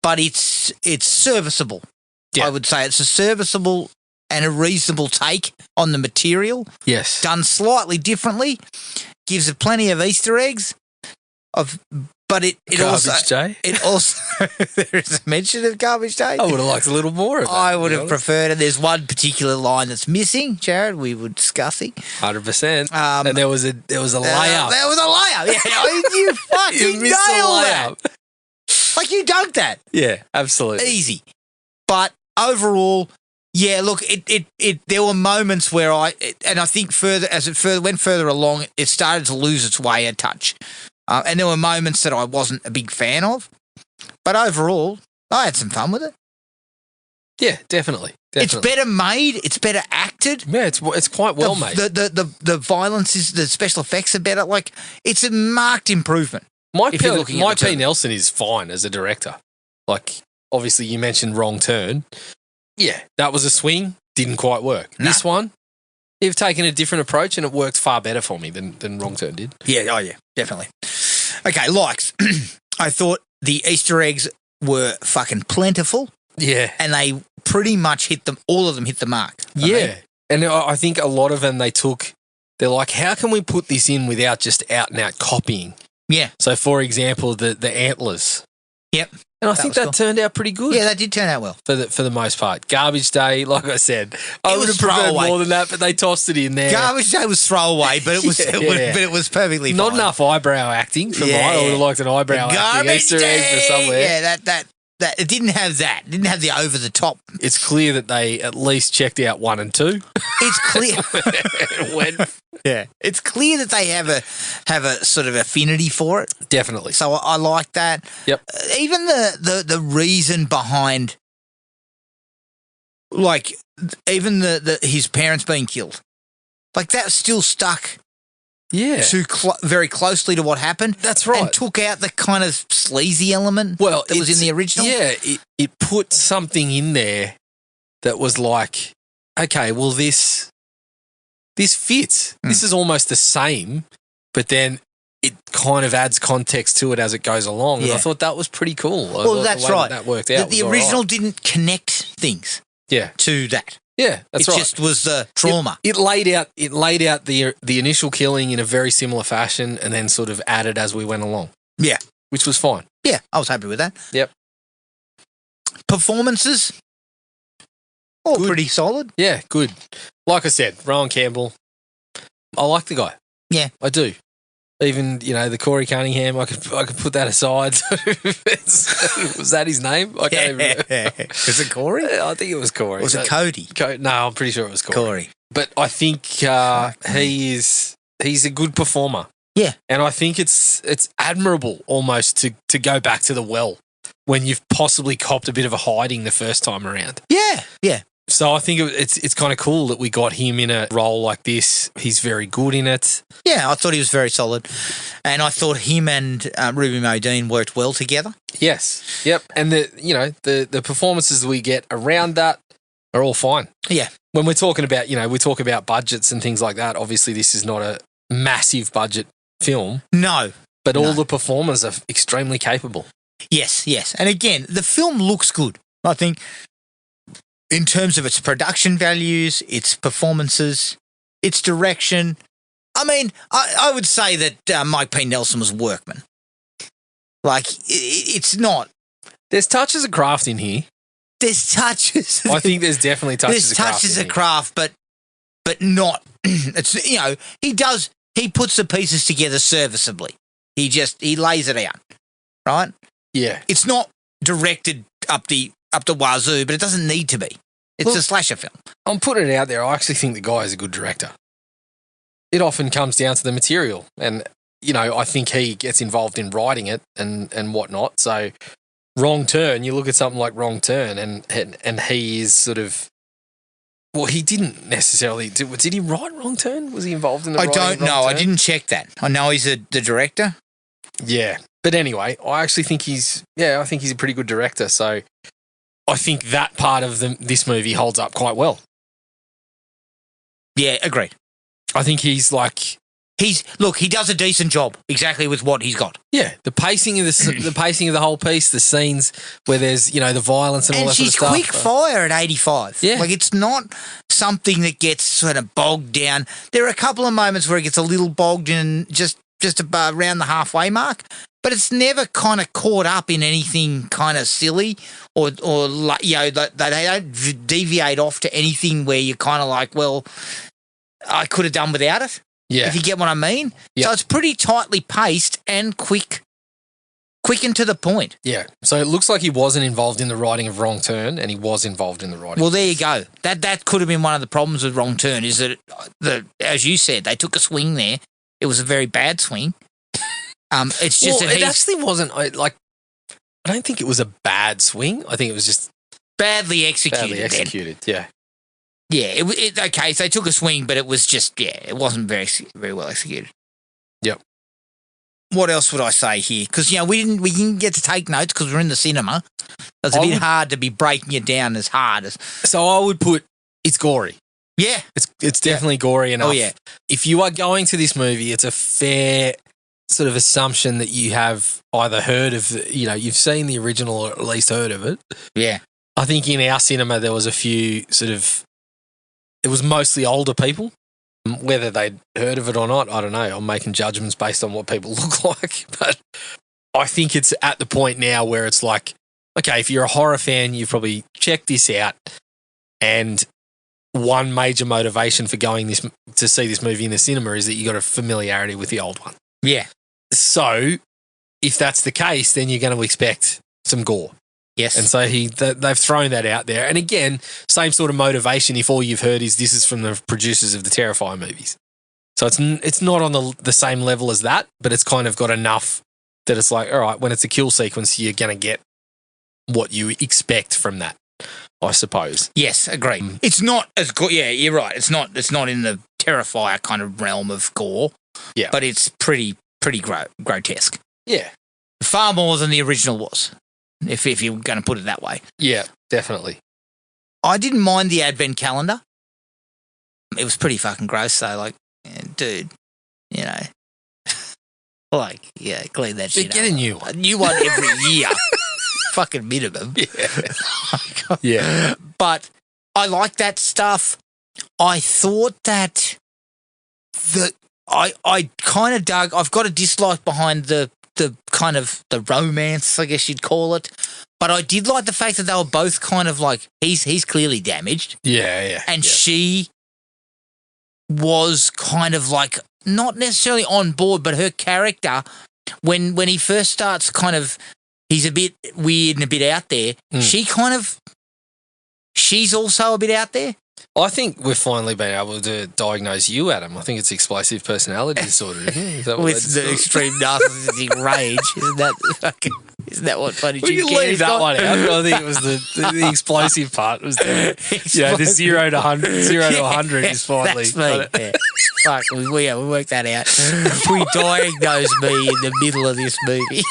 but it's serviceable. Yeah. I would say it's a serviceable and a reasonable take on the material. Yes. Done slightly differently. Gives it plenty of Easter eggs. But it Garbage also... Day? It also... there is a mention of Garbage Day. I would have liked a little more of that. I would have preferred it. There's one particular line that's missing, Jared. We were discussing. 100%. And there was a layup. There was a layup. Yeah, you fucking missed the nailed layup. that. Like you dunked that. Yeah, absolutely. Easy. But overall... Yeah, look, there were moments where I think as it went further along, it started to lose its way a touch. And there were moments that I wasn't a big fan of. But overall, I had some fun with it. Yeah, definitely. It's better made. It's better acted. Yeah, it's quite well made. The violence the special effects are better. Like, it's a marked improvement. Mike P. Nelson is fine as a director. Like, obviously, you mentioned Wrong Turn. Yeah, that was a swing. Didn't quite work. No. This one, you've taken a different approach and it worked far better for me than Wrong Turn did. Yeah, oh yeah, definitely. Okay, likes. I thought the Easter eggs were fucking plentiful. Yeah. And they pretty much all of them hit the mark. Yeah. And I think a lot of them they're like, how can we put this in without just out and out copying? Yeah. So, for example, the antlers. Yep. And I think that turned out pretty good. Yeah, that did turn out well. For the most part. Garbage Day, like I said, I would have preferred more than that, but they tossed it in there. Garbage Day was throwaway, but it was but it was perfectly fine. Not enough eyebrow acting for mine. I would have liked an eyebrow acting Easter egg for somewhere. Yeah, that it didn't have that. It didn't have the over the top. It's clear that they at least checked out 1 and 2. It's clear. Yeah, it's clear that they have a sort of affinity for it. Definitely. So I like that. Yep. Even the reason behind, like, even the his parents being killed, like that still stuck. Yeah. Very closely to what happened. That's right. And took out the kind of sleazy element that was in the original. Yeah, it put something in there that was like, okay, well, this fits. This is almost the same, but then it kind of adds context to it as it goes along. And I thought that was pretty cool. Well, that's right. That worked out. The original didn't connect things to that. Yeah, that's right. It just was the trauma. It laid out the initial killing in a very similar fashion and then sort of added as we went along. Yeah. Which was fine. Yeah, I was happy with that. Yep. Performances? All good. Pretty solid. Yeah, good. Like I said, Rowan Campbell, I like the guy. Yeah. I do. Even, the Corey Cunningham, I could put that aside. Was that his name? I can't even remember. Was it Corey? I think it was Corey. Or was it Cody? No, I'm pretty sure it was Corey. Corey. But I think he's a good performer. Yeah. And I think it's admirable almost to go back to the well when you've possibly copped a bit of a hiding the first time around. Yeah. Yeah. So I think it's kind of cool that we got him in a role like this. He's very good in it. Yeah, I thought he was very solid. And I thought him and Ruby Modine worked well together. Yes. Yep. And the performances that we get around that are all fine. Yeah. When we're talking about, we talk about budgets and things like that. Obviously, this is not a massive budget film. No. But all the performers are extremely capable. Yes, yes. And again, the film looks good. I think in terms of its production values, its performances, its direction. I mean, I would say that Mike P. Nelson was workman. Like, it's not. There's touches of craft in here. There's touches. I think there's definitely touches of craft. There's touches of craft, but not. It's he puts the pieces together serviceably. He lays it out, right? Yeah. It's not directed up the wazoo, but it doesn't need to be. It's a slasher film. I'm putting it out there. I actually think the guy is a good director. It often comes down to the material, and I think he gets involved in writing it and whatnot. So, Wrong Turn. You look at something like Wrong Turn, and he is sort of. Well, he didn't necessarily. Did he write Wrong Turn? Was he involved in the? I don't know. I didn't check that. I know he's the director. Yeah, but anyway, I actually think he's a pretty good director. So, I think that part of this movie holds up quite well. Yeah, agreed. I think he does a decent job exactly with what he's got. Yeah, the pacing of the whole piece, the scenes where there's the violence and all that sort of stuff. And she's quick fire at 85. Yeah, like it's not something that gets sort of bogged down. There are a couple of moments where it gets a little bogged in just around the halfway mark, but it's never kind of caught up in anything kind of silly or that they don't deviate off to anything where you're kind of like, well, I could have done without it. Yeah. If you get what I mean. Yep. So it's pretty tightly paced and quick and to the point. Yeah. So it looks like he wasn't involved in the writing of Wrong Turn, and he was involved in the writing. Well, there you go. That could have been one of the problems with Wrong Turn, is that, as you said, they took a swing there. It was a very bad swing. It's just that it actually wasn't. I don't think it was a bad swing. I think it was just badly executed. Yeah. Yeah. Okay. So they took a swing, but it was just it wasn't very very well executed. Yep. What else would I say here? Because we didn't get to take notes because we're in the cinema. It's a bit hard to be breaking it down as hard as. So I would put it's gory. Yeah. It's definitely gory enough. Oh, yeah. If you are going to this movie, it's a fair sort of assumption that you have either heard of, you've seen the original or at least heard of it. Yeah. I think in our cinema there was a few it was mostly older people. Whether they'd heard of it or not, I don't know. I'm making judgments based on what people look like. But I think it's at the point now where it's like, okay, if you're a horror fan, you've probably checked this out, and one major motivation for going to see this movie in the cinema is that you got a familiarity with the old one. Yeah. So if that's the case, then you're going to expect some gore. Yes. And so they've thrown that out there. And again, same sort of motivation if all you've heard is this is from the producers of the Terrifier movies. So it's not on the same level as that, but it's kind of got enough that it's like, all right, when it's a kill sequence, you're going to get what you expect from that, I suppose. Yes, agreed. It's not as good. Yeah, you're right. It's not in the Terrifier kind of realm of gore. Yeah. But it's pretty grotesque. Yeah. Far more than the original was, if you're going to put it that way. Yeah, definitely. I didn't mind the advent calendar. It was pretty fucking gross, though. Like, dude, like, yeah, clean that shit up. Get a new one. A new one every year. Fucking minimum. Yeah. Yeah. But I like that stuff. I thought that I kind of dug. I've got a dislike behind the kind of the romance, I guess you'd call it. But I did like the fact that they were both kind of like, he's clearly damaged. Yeah. And she was kind of like not necessarily on board, but her character, when he first starts kind of, he's a bit weird and a bit out there, she's also a bit out there. I think we've finally been able to diagnose you, Adam. I think it's explosive personality disorder, isn't it? Is that what With the extreme narcissistic rage. Isn't that what Funny We Jim can leave Carrey's that got? one out. I think it was the explosive part. Was the 0 to 100. 0 to 100 is finally. That's me. Yeah. Fuck, we worked that out. We diagnosed me in the middle of this movie.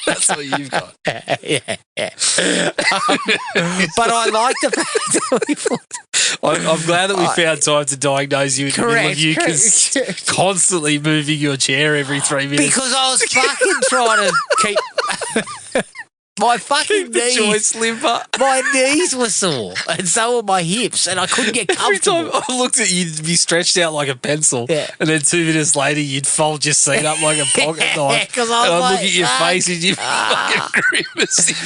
That's what you've got. yeah. But I like the fact that we I'm glad that we found time to diagnose you in the middle of you constantly moving your chair every 3 minutes. because I was fucking trying to keep my fucking the knees. joints limber. My knees were sore, and so were my hips, and I couldn't get Every comfortable. time I looked at you, you'd be stretched out like a pencil, Yeah. and then 2 minutes later, you'd fold your seat up like a pocket knife. 'cause And I was I'd like, look at your fuck. face, and you're fucking grimacing.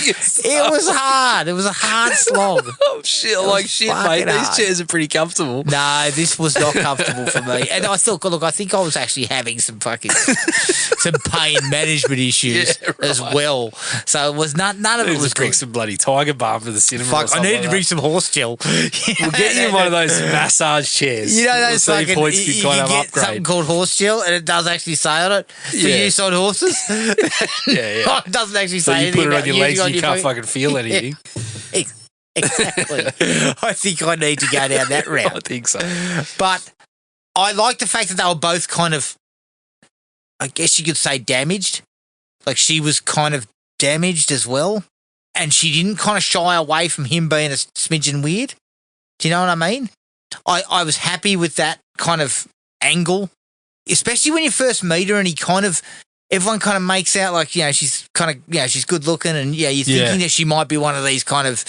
It was hard. It was a hard slog. Oh shit! Like shit, mate. fucking These hard. chairs are pretty comfortable. No, this was not comfortable for me. And I thought, look, I think I was actually having some pain management issues as well. So it was none of it was Bring good. some bloody tiger balm to the cinema. or Fuck, I something needed like to bring that. some horse gel. We'll get you in one of those massage chairs. You know We'll those see fucking, points you can kind can of get upgrade. something called horse gel, and it does actually say on it for Yeah. use on horses. Yeah. It doesn't actually So say you anything put it on about your using legs, and you can't fucking- fucking feel anything. Exactly. I think I need to go down that I route. think so. But I like the fact that they were both kind of, I guess you could say, damaged. Like she was kind of damaged as well. And she didn't kind of shy away from him being a smidgen weird. Do you know what I mean? I was happy with that kind of angle, especially when you first meet her and he kind of, everyone kind of makes out like, you know, she's kind of, you know, she's good looking and, yeah, you're thinking that she might be one of these kind of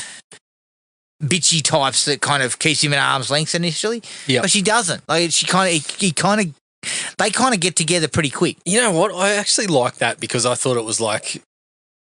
bitchy types that kind of keeps him at arm's length initially. Yeah. But she doesn't. Like, they kind of get together pretty quick. You know what? I actually like that because I thought it was like,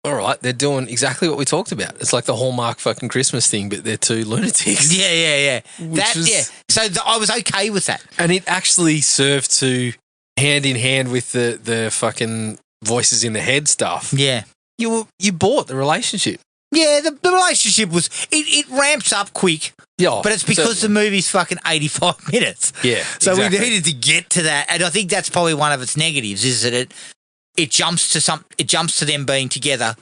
all right, they're doing exactly what we talked about. It's like the Hallmark fucking Christmas thing, but they're two lunatics. Yeah. Which was- So I was okay with that. And it actually served to hand in hand with the fucking voices in the head stuff. Yeah. You bought the relationship. Yeah, the relationship was, it ramps up quick, Yeah. but it's because the movie's fucking 85 minutes. Yeah. So exactly. we needed to get to that. And I think that's probably one of its negatives is that it jumps to them being together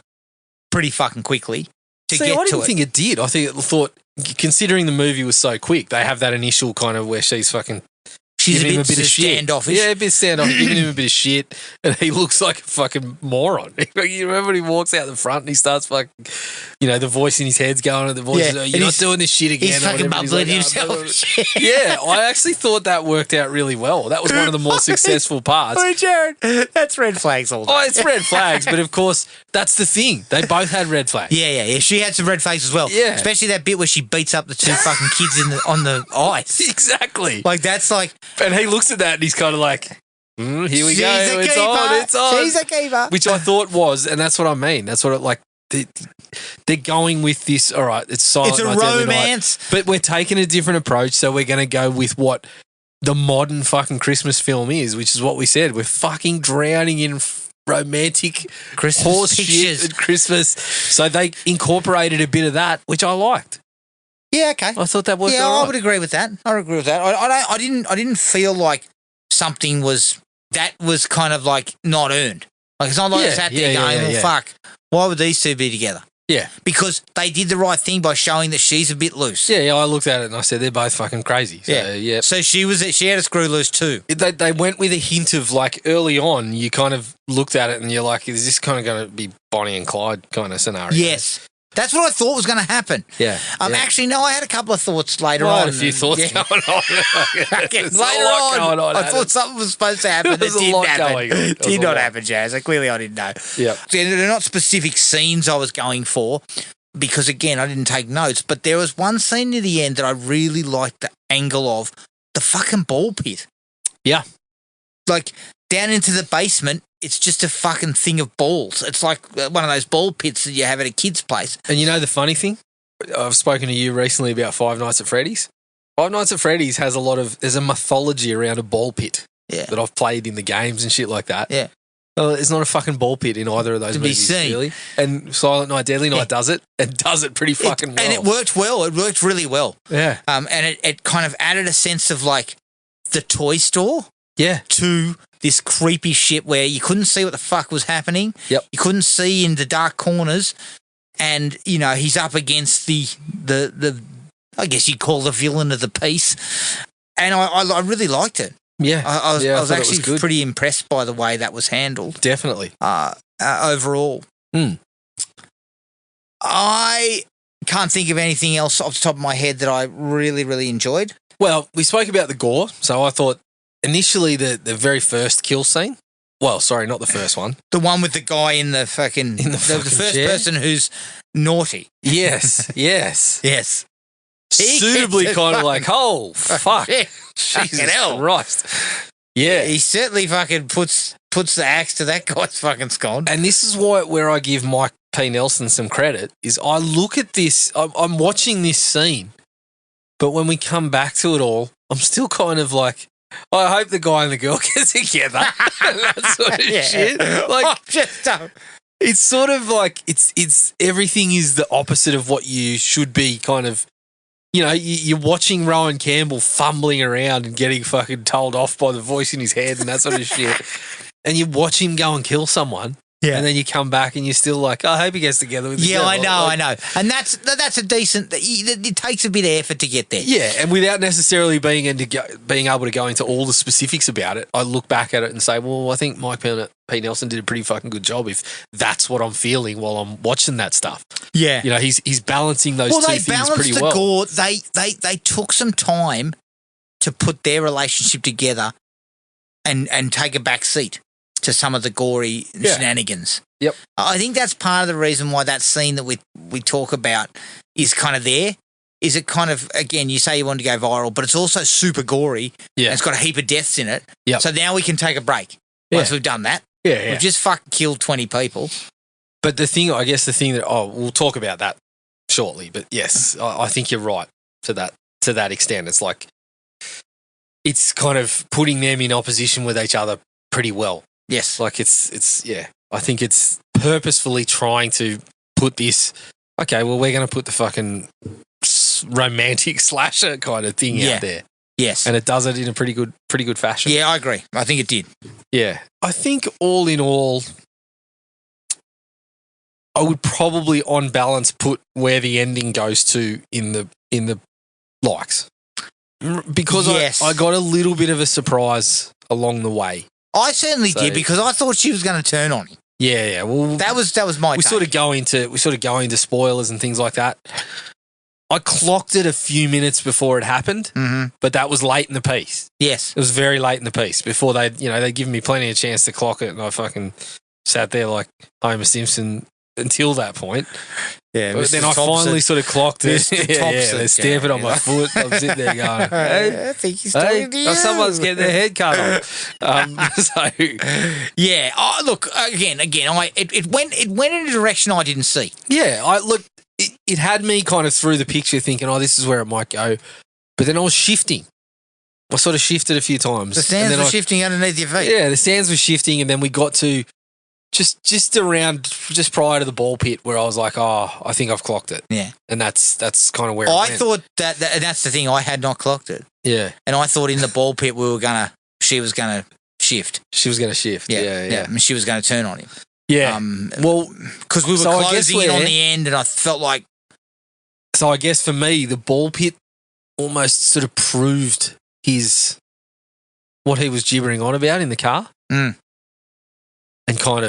pretty fucking quickly to See, get I to didn't it. think it did. I thought, considering the movie was so quick, they have that initial kind of where she's fucking She's a giving him bit standoffish. Yeah, a bit standoffish, giving him a bit of shit, and he looks like a fucking moron. You remember when he walks out the front and he starts fucking, the voice in his head's going, and the voice is, Yeah, you're and not doing this shit again. He's or fucking whatever. He's mumbling like, "Oh, I'm himself. yeah, I actually thought that worked out really well. That was one of the more successful parts. Oh, Jared, that's red flags all day. Oh, it's red flags, but of course, that's the thing. They both had red flags. Yeah. She had some red flags as well. Yeah. Especially that bit where she beats up the two fucking kids on the ice. Exactly. Like, that's like, And he looks at that and he's kind of like, here we she's go. a It's keeper. on. It's on. She's a keeper. Which I thought was, and that's what I mean. That's what it like. They're going with this. All right, it's Silent It's a Night, Deadly Night, romance. but we're taking a different approach. So we're going to go with what the modern fucking Christmas film is, which is what we said. We're fucking drowning in romantic Christmas horse pictures. shit at Christmas. So they incorporated a bit of that, which I liked. Yeah, okay. I thought that worked. Yeah, all I right. would agree with that. I didn't feel like something was kind of like not earned. Like, it's not like I sat there going, fuck, why would these two be together? Yeah. Because they did the right thing by showing that she's a bit loose. Yeah, I looked at it and I said they're both fucking crazy. So, yeah. So she had a screw loose too. They went with a hint of like early on, you kind of looked at it and you're like, is this kind of going to be Bonnie and Clyde kind of scenario? Yes. That's what I thought was going to happen. Yeah. Actually, no, I had a couple of thoughts later I on. had a few thoughts going on. Later There's a lot going on, I Adam. thought something was supposed to happen that There's a didn't lot happen. going on. There's Did a not lot. happen, Jazz. Clearly, I didn't know. Yeah. They're not specific scenes I was going for because, again, I didn't take notes. But there was one scene near the end that I really liked the angle of the fucking ball pit. Yeah. Like, down into the basement, it's just a fucking thing of balls. It's like one of those ball pits that you have at a kid's place. And you know the funny thing? I've spoken to you recently about Five Nights at Freddy's. Five Nights at Freddy's has there's a mythology around a ball pit Yeah. that I've played in the games and shit like that. Yeah. Well, it's not a fucking ball pit in either of those To be movies, seen. really. And Silent Night, Deadly Night Yeah. does it, and does it pretty fucking well. And it worked well. It worked really well. Yeah. And it kind of added a sense of like the toy store Yeah. to this creepy shit where you couldn't see what the fuck was happening. Yep. You couldn't see in the dark corners. And, you know, he's up against the I guess you'd call the villain of the piece. And I really liked it. Yeah. I was thought it was actually good. pretty impressed by the way that was handled Definitely. overall. Hmm. I can't think of anything else off the top of my head that I really, really enjoyed. Well, we spoke about the gore, so I thought initially the very first kill scene. Well, sorry, not the first one. The one with the guy in the fucking In the the fucking first chair? person who's naughty. Yes, yes. Yes. He Suitably gets kind of fucking- like, oh, fuck. Yeah. Jesus Fucking hell. Christ. Yeah. He certainly fucking puts the axe to that guy's fucking skull. And this is where I give Mike P. Nelson some credit, is I look at this, I'm watching this scene, but when we come back to it all, I'm still kind of like, I hope the guy and the girl get together. That sort of shit. Like, it's sort of like, it's everything is the opposite of what you should be kind of, you know, you're watching Rowan Campbell fumbling around and getting fucking told off by the voice in his head and that sort of shit. And you watch him go and kill someone. Yeah. And then you come back and you're still like, I hope he gets together with the Yeah, girl. I know, Like, I know. And that's a decent, it takes a bit of effort to get there. Yeah, and without necessarily being able to go into all the specifics about it, I look back at it and say, well, I think Mike P. Nelson did a pretty fucking good job if that's what I'm feeling while I'm watching that stuff. Yeah. You know, he's balancing those two Well, they things balanced pretty the well. gore. They took some time to put their relationship together and take a back seat to some of the gory Yeah. shenanigans. Yep. I think that's part of the reason why that scene that we talk about is kind of there. Is it kind of, again, you say you want to go viral, but it's also super gory. Yeah. And it's got a heap of deaths in it. Yep. So now we can take a break once we've done that. Yeah, We've just fucking killed 20 people. But the thing that, we'll talk about that shortly. But yes, I think you're right to that extent. It's like, it's kind of putting them in opposition with each other pretty well. Yes. Like it's I think it's purposefully trying to put this, okay, well, we're going to put the fucking romantic slasher kind of thing out there. Yes. And it does it in a pretty good fashion. Yeah, I agree. I think it did. Yeah. I think all in all, I would probably on balance put where the ending goes to in the likes. Because Yes. I got a little bit of a surprise along the way. I certainly So- did because I thought she was going to turn on him. Yeah. Well, That was my we take. sort of go into spoilers and things like that. I clocked it a few minutes before it happened, but that was late in the piece. Yes. It was very late in the piece before they'd given me plenty of chance to clock it, and I fucking sat there like Homer Simpson until that point. Yeah. But then I finally sort of clocked it. Mr. Yeah, Thompson. they're stamping on my foot. I'm sitting there going, hey, I think he's hey, talking to you. someone's getting their head cut off. So Yeah. Oh, look, again, it went in a direction I didn't see. yeah, it had me kind of through the picture thinking, oh, this is where it might go. But then I was shifting. I sort of shifted a few times. The sands And were then shifting underneath your feet. Yeah, the sands were shifting, and then we got to just prior to the ball pit where I was like, oh, I think I've clocked it. Yeah. And that's kind of where I it went. thought that's the thing. I had not clocked it. Yeah. And I thought in the ball pit she was going to shift. She was going to shift. Yeah. And she was going to turn on him. Yeah. Well, because we were so I guess closing in on the end and I felt like, So I guess for me, the ball pit almost sort of proved what he was gibbering on about in the car. Mm. And kind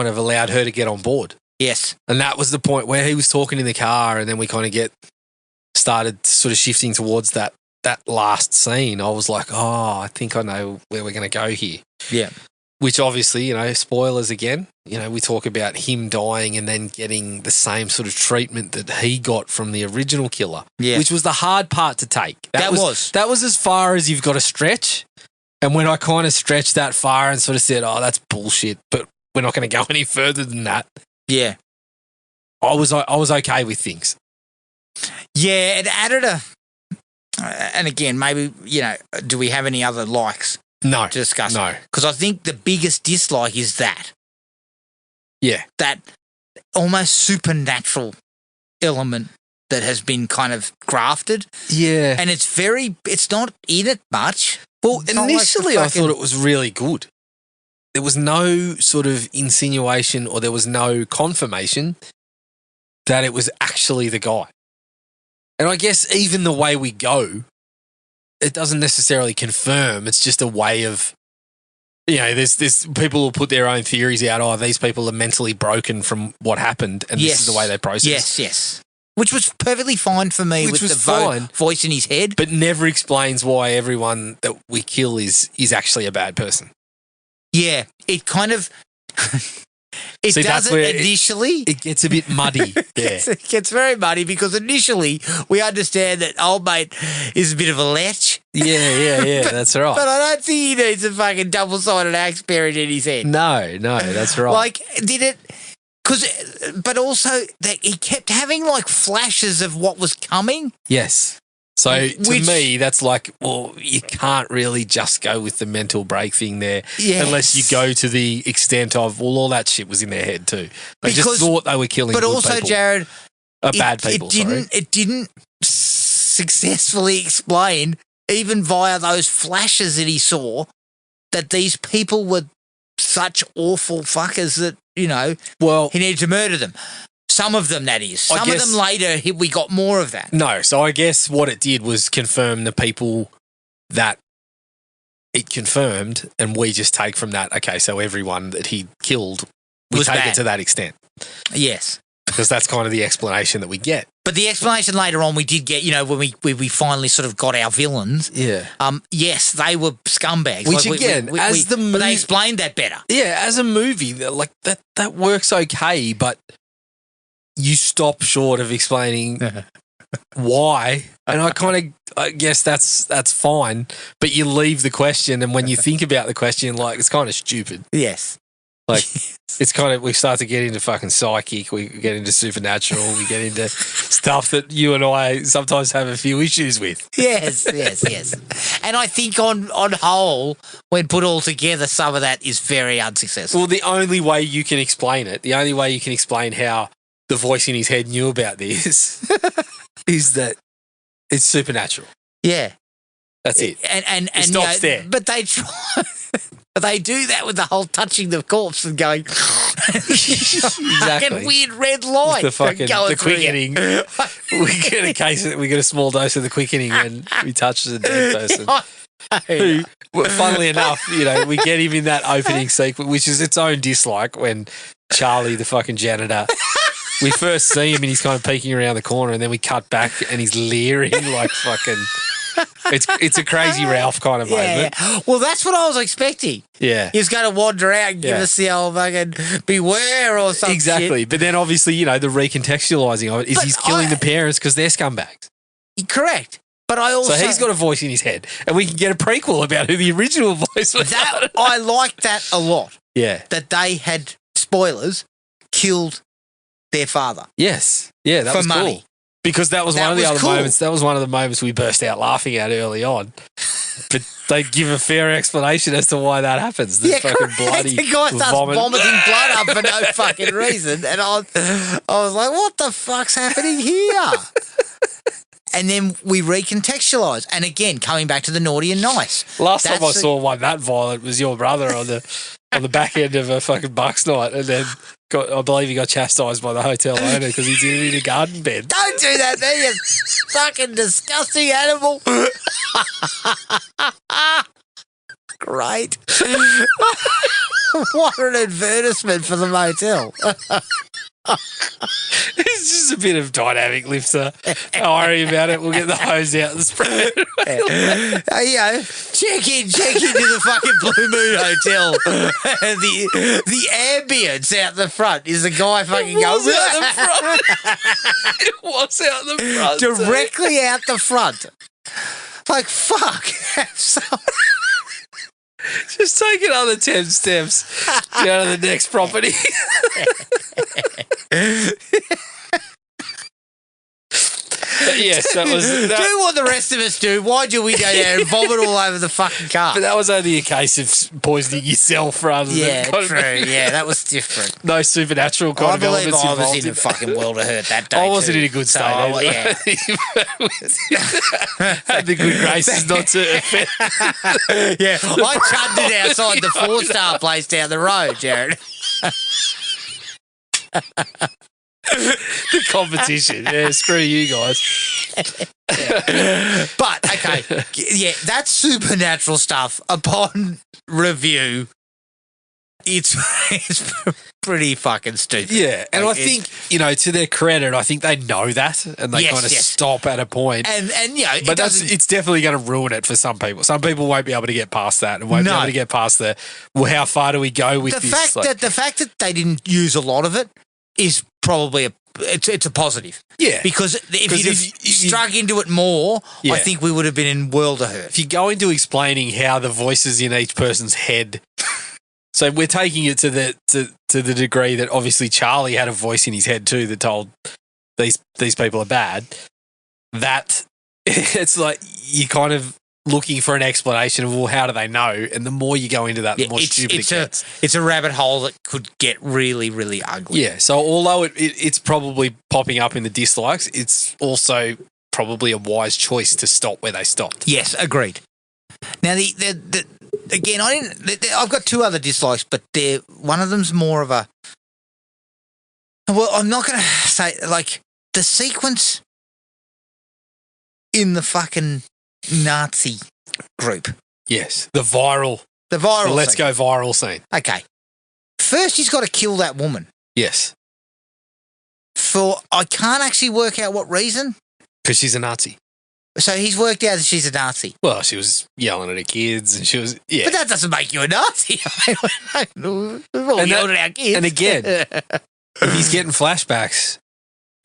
of allowed her to get on board. yes. And that was the point where he was talking in the car, and then we kind of started sort of shifting towards that last scene. I was like, oh, I think I know where we're going to go here. Yeah. Which obviously, spoilers again. We talk about him dying and then getting the same sort of treatment that he got from the original killer. Yeah. Which was the hard part to take. That was. That was as far as you've got to stretch. And when I kind of stretched that far and sort of said, oh, that's bullshit, but we're not going to go any further than that, Yeah. I was okay with things. Yeah, it added and again, maybe, do we have any other likes? No. to discuss. No. Because I think the biggest dislike is that Yeah. almost supernatural element that has been kind of grafted. Yeah. And it's not in it much. Well, It's not like initially the I thought it was really good. There was no sort of insinuation or there was no confirmation that it was actually the guy. And I guess even the way we go, it doesn't necessarily confirm. It's just a way of, there's people will put their own theories out. Oh, these people are mentally broken from what happened, and this is the way they process. Yes. Which was perfectly fine for me Which with was the fine. voice in his head. But never explains why everyone that we kill is actually a bad person. Yeah, it kind of it See, that's does where it initially. It gets a bit muddy there. It gets very muddy because initially we understand that old mate is a bit of a lech. Yeah, that's right. But I don't think he needs a fucking double-sided axe buried in his head. No, that's right. Like, did it... But also, he kept having, like, flashes of what was coming. Yes. So Which- to me, that's like, well, you can't really just go with the mental break thing there Yes. unless you go to the extent of, well, all that shit was in their head too. They Because- just thought they were killing But good also, people. Jared... Bad people, sorry. It didn't successfully explain, even via those flashes that he saw, that these people were such awful fuckers that, Well, he needed to murder them. Some of them, that is. Some of guess- them later, we got more of that. no. So I guess what it did was confirm the people that it confirmed, and we just take from that, okay, so everyone that he killed, we Was take bad. it to that extent. Yes. Because that's kind of the explanation that we get. But the explanation later on we did get, when we finally sort of got our villains, Yeah. yes, they were scumbags. Which again, as the but movie- they explained that better. Yeah, as a movie, like that works okay, but you stop short of explaining why. And I guess that's fine, but you leave the question, and when you think about the question, like, it's kind of stupid. Yes. Like, it's kind of, we start to get into fucking psychic, we get into supernatural, we get into stuff that you and I sometimes have a few issues with. Yes. And I think on whole, when put all together, some of that is very unsuccessful. Well, the only way you can explain it, the only way you can explain how the voice in his head knew about this is that it's supernatural. Yeah. That's it. And It stops there. But they try. But they do that with the whole touching the corpse and going fucking weird red light. The fucking going the through you. quickening. we get a small dose of the quickening when we touch the dead person. Who, well, funnily enough, we get him in that opening sequence, which is its own dislike when Charlie, the fucking janitor, we first see him and he's kind of peeking around the corner, and then we cut back and he's leering like fucking. It's a Crazy Ralph kind of moment. Well, that's what I was expecting. Yeah. He was going to wander out and give us the old fucking beware or something. Exactly. But then obviously, the recontextualizing of it is But he's killing the parents because they're scumbags. Correct. But I also... So he's got a voice in his head, and we can get a prequel about who the original voice was. I liked that a lot. Yeah. That they had, spoilers, killed their father. Yes. Yeah, that for was money. cool. Because that was one of the was other cool. moments. That was one of the moments we burst out laughing at early on. But they give a fair explanation as to why that happens. The fucking correct. bloody The guy starts vomit. vomiting blood up for no fucking reason. And I was like, what the fuck's happening here? And then we recontextualise. And again, coming back to the naughty and nice. Last time I saw one that violent was your brother on the back end of a fucking Bucks night, and then I believe he got chastised by the hotel owner because he did it in a garden bed. Don't do that, man, you fucking disgusting animal. Great. What an advertisement for the motel. It's just a bit of dynamic lifter. Don't worry about it. We'll get the hose out and spray it. Check into the fucking Blue Moon Hotel. the ambience out the front is the guy fucking It going was out the front. It was out the front. directly out the front. Like, fuck. Just take another 10 steps. Go to the next property. Yes, that was. Do what the rest of us do. Why do we go there and vomit all over the fucking car? But that was only a case of poisoning yourself rather than true. Yeah, that was different. no supernatural kind I of believe elements I was involved in a fucking world of hurt that day. I wasn't too. in a good state. So, yeah. Had the good graces not to offend. Yeah, I chugged it outside the 4-star place down the road, Jared. The competition. Yeah, screw you guys. But, okay, yeah, that's supernatural stuff. Upon review, it's pretty fucking stupid. Yeah, and Like, I think, to their credit, I think they know that and they kind of stop at a point. And But it's definitely going to ruin it for some people. Some people won't be able to get past that and won't be able to get past how far do we go with this? The fact that they didn't use a lot of it is probably it's a positive. Yeah. Because if you'd have struck into it more, I think we would have been in world of hurt. If you go into explaining how the voices in each person's head, so we're taking it to the degree that obviously Charlie had a voice in his head too that told these people are bad. That it's like you kind of looking for an explanation of, well, how do they know? And the more you go into that, the more stupid it gets. It's a rabbit hole that could get really, really ugly. Yeah, so although it's probably popping up in the dislikes, it's also probably a wise choice to stop where they stopped. Yes, agreed. Now, again, I've got 2 other dislikes, but one of them's more of a... Well, I'm not going to say, like, the sequence in the fucking Nazi group. Yes, the viral let's scene. go viral scene. Okay. First, he's got to kill that woman. Yes. I can't actually work out what reason. Because she's a Nazi. So he's worked out that she's a Nazi. Well, she was yelling at her kids and she was, yeah. But that doesn't make you a Nazi. We've all yelled at our kids. And again, if he's getting flashbacks,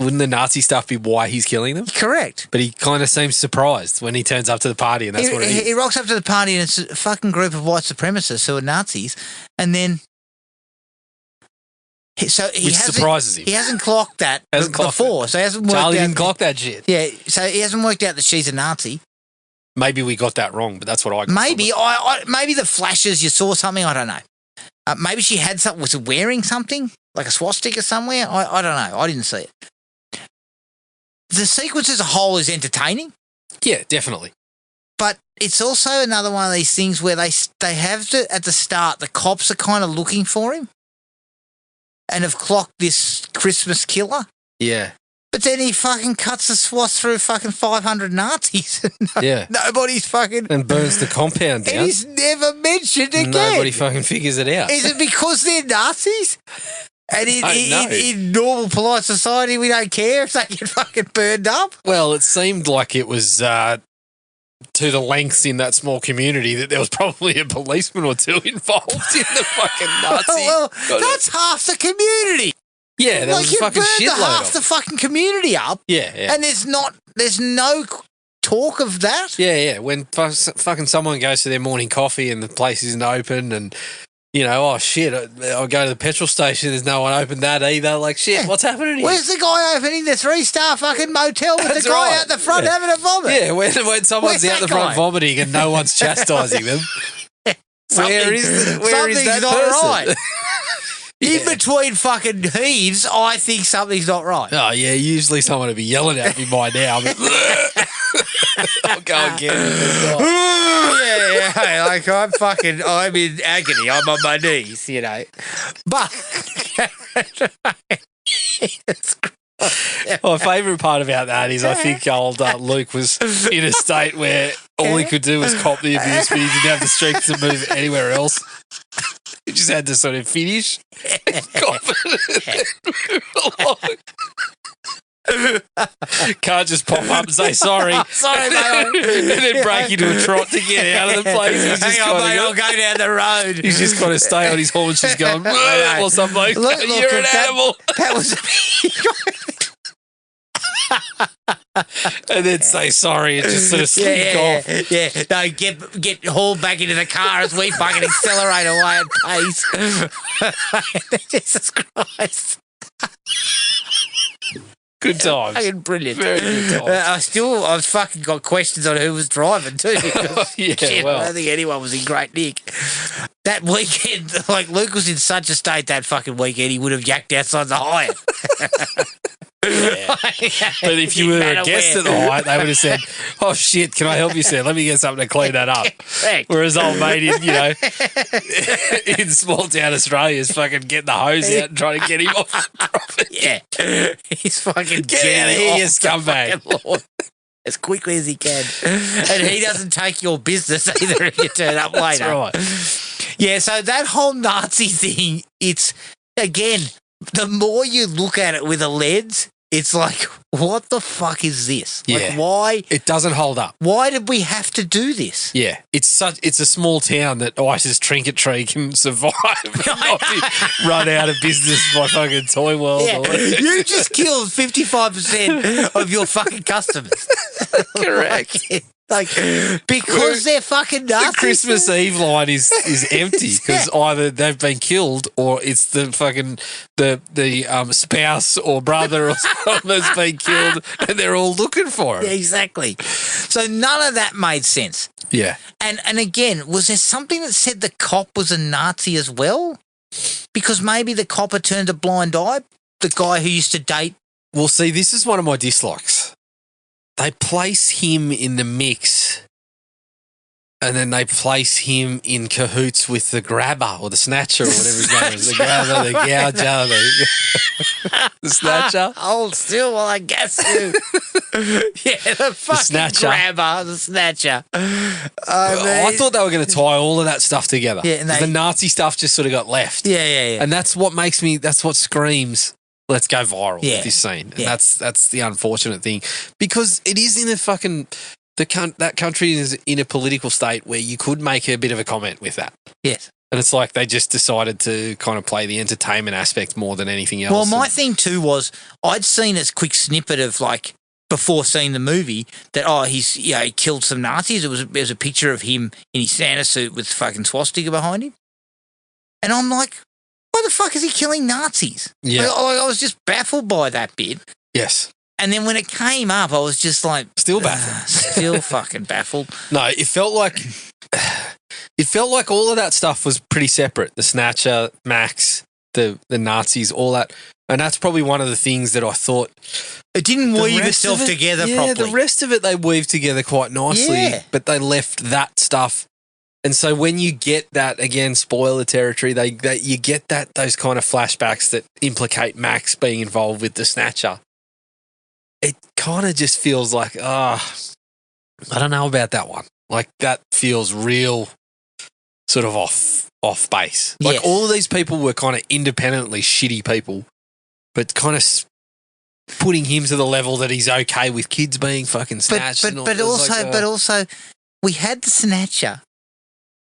wouldn't the Nazi stuff be why he's killing them? Correct. But he kind of seems surprised when he turns up to the party and that's what it is. He rocks up to the party and it's a fucking group of white supremacists who are Nazis. And then... Which surprises him. He hasn't clocked that before. So he hasn't worked Charlie out... didn't clock that shit. Yeah, so he hasn't worked out that she's a Nazi. Maybe we got that wrong, but that's what I got. Maybe. Maybe the flashes, you saw something, I don't know. Maybe she had something, was wearing something? Like a swastika somewhere? I don't know. I didn't see it. The sequence as a whole is entertaining. Yeah, definitely. But it's also another one of these things where they have to, at the start, the cops are kind of looking for him and have clocked this Christmas killer. Yeah. But then he fucking cuts the swath through fucking 500 Nazis. Yeah. Nobody's fucking... And burns the compound down. And he's never mentioned again. Nobody fucking figures it out. Is it because they're Nazis? And in normal, polite society, we don't care if they get fucking burned up? Well, it seemed like it was to the lengths in that small community that there was probably a policeman or 2 involved in the fucking Nazi. Well, that's half the community. Yeah, there was a fucking shitload of half the fucking community up. Yeah. And there's no talk of that. Yeah. When fucking someone goes to their morning coffee and the place isn't open and... oh shit, I'll go to the petrol station, there's no one open that either. Like, shit, what's happening here? Where's the guy opening the 3-star fucking motel with the guy out the front having a vomit? Yeah, when someone's out the front vomiting and no one's chastising them, where is that not person? Right. In between fucking heaves, I think something's not right. Oh, yeah, usually someone would be yelling at me by now, but I'll go again. Yeah, hey, like I'm in agony. I'm on my knees, But my favourite part about that is I think old Luke was in a state where all he could do was cop the abuse, but he didn't have the strength to move anywhere else. He just had to sort of finish, cop it, and then move along. Can't just pop up and say sorry. Sorry, mate. And then break into a trot to get out of the place. Hang on, mate, I'll go down the road. He's just got to stay on his haunches going, or something like, look, you're an animal. That was... And then say sorry and just sort of slink off. Yeah. No, get hauled back into the car as we fucking accelerate away at pace. Jesus Christ. Good times. Fucking brilliant. Very good times. I've fucking got questions on who was driving too. Because, Yeah, shit, well. I don't think anyone was in great nick. That weekend, like Luke was in such a state that fucking weekend, he would have yacked outside the Hyatt. Yeah. But if you were a guest at the Hyatt, they would have said, "Oh shit, can I help you, sir? Let me get something to clean that up." Correct. Whereas old mate in small town Australia is fucking getting the hose out and trying to get him off the property. Yeah, he's fucking Get out of here, you scumbag. As quickly as he can, and he doesn't take your business either if you turn up later. That's right. Yeah, so that whole Nazi thing, it's, again, the more you look at it with a lens, it's like, what the fuck is this? Like, Yeah. why? It doesn't hold up. Why did we have to do this? Yeah, it's a small town that ISIS Trinket Tree can survive and not be run out of business by fucking Toy World. Yeah, Or you just killed 55% of your fucking customers. Correct. Like, because they're fucking Nazis. The Christmas Eve line is empty because either they've been killed or it's the fucking the spouse or brother or someone that's been killed and they're all looking for it. Yeah, exactly. So none of that made sense. Yeah. And again, was there something that said the cop was a Nazi as well? Because maybe the cop had turned a blind eye, the guy who used to date. Well, see, this is one of my dislikes. They place him in the mix and then they place him in cahoots with the grabber or the snatcher or whatever his name is. The grabber, the gouger, the snatcher. Hold still while I guess you. Yeah, the fucking snatcher. grabber, the snatcher. I thought they were going to tie all of that stuff together. Yeah, and 'Cause the Nazi stuff just sort of got left. Yeah. And that's what that's what screams, let's go viral Yeah. with this scene. And Yeah. that's the unfortunate thing because it is in a fucking, that country is in a political state where you could make a bit of a comment with that. Yes. And it's like they just decided to kind of play the entertainment aspect more than anything else. Well, my thing too was I'd seen a quick snippet of like before seeing the movie that he killed some Nazis. There was a picture of him in his Santa suit with fucking swastika behind him, and I'm like, why the fuck is he killing Nazis? Yeah. I was just baffled by that bit. Yes. And then when it came up, I was just like, Still baffled. still fucking baffled. No, it felt like all of that stuff was pretty separate. The Snatcher, Max, the Nazis, all that. And that's probably one of the things that I thought It didn't the weave rest itself of it- together yeah, properly. the rest of it they weaved together quite nicely, Yeah. but they left that stuff. And so when you get that, again, spoiler territory, you get those kind of flashbacks that implicate Max being involved with the Snatcher. It kind of just feels like, I don't know about that one. Like that feels real sort of off base. Like Yes. all of these people were kind of independently shitty people, but kind of putting him to the level that he's okay with kids being fucking snatched. But also, we had the Snatcher,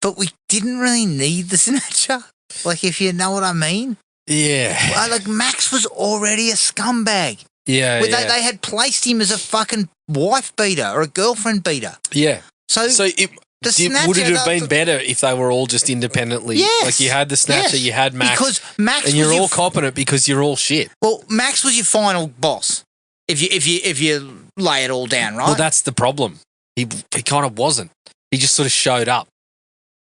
but we didn't really need the Snatcher. Like, if you know what I mean. yeah. Like, Max was already a scumbag. Yeah, But yeah. They had placed him as a fucking wife beater or a girlfriend beater. Yeah. So it would it have been better if they were all just independently? Yes. Like you had the Snatcher, Yes. you had Max. Because Max and you're was all your, copping it because you're all shit. well, Max was your final boss. If you lay it all down, right? Well, that's the problem. He kind of wasn't. He just sort of showed up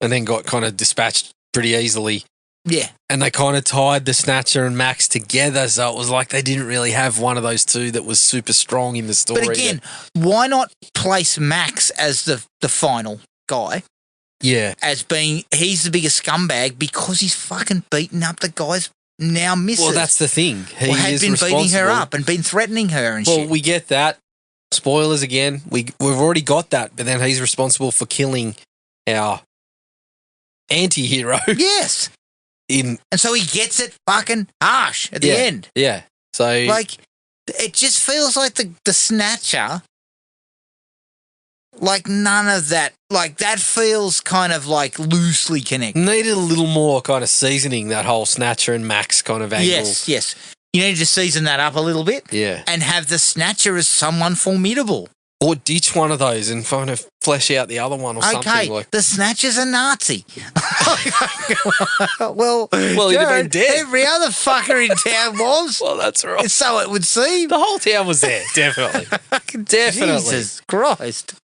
and then got kind of dispatched pretty easily. yeah. And they kind of tied the Snatcher and Max together, so it was like they didn't really have one of those two that was super strong in the story. But again, why not place Max as the final guy? yeah, As being he's the biggest scumbag because he's fucking beating up the guy's now missus. well, that's the thing. He or had is been beating her responsible. up and been threatening her and Well, shit. we get that. Spoilers again. We've already got that, but then he's responsible for killing our anti-hero Yes. in And so he gets it fucking harsh at the Yeah. end. yeah. So Like, it just feels like the Snatcher, like none of that, like that feels kind of like loosely connected. needed a little more kind of seasoning, that whole Snatcher and Max kind of angle. Yes. You need to season that up a little bit Yeah. and have the Snatcher as someone formidable. Or ditch one of those and kind of flesh out the other one or something. Okay, the Snatcher's a Nazi. well, he'd have been dead. Every other fucker in town was. Well, that's right. So it would seem. The whole town was there, definitely. Definitely. Jesus Christ.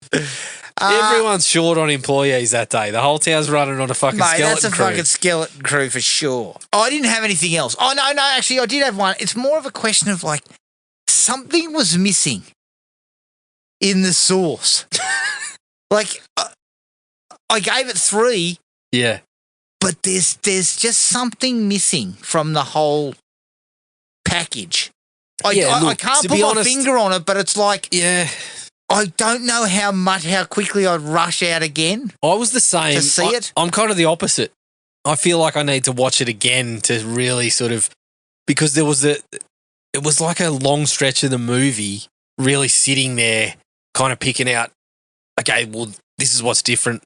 Everyone's short on employees that day. The whole town's running on a fucking skeleton that's a crew. fucking skeleton crew for sure. I didn't have anything else. Oh, no, actually, I did have one. It's more of a question of like something was missing in the sauce. Like, I gave it 3. Yeah. But there's just something missing from the whole package. I can't put my finger on it, but it's like, I don't know how quickly I'd rush out again. I was the same. To see it. I'm kind of the opposite. I feel like I need to watch it again to really sort of, because it was like a long stretch of the movie really sitting there kind of picking out, okay, well, this is what's different.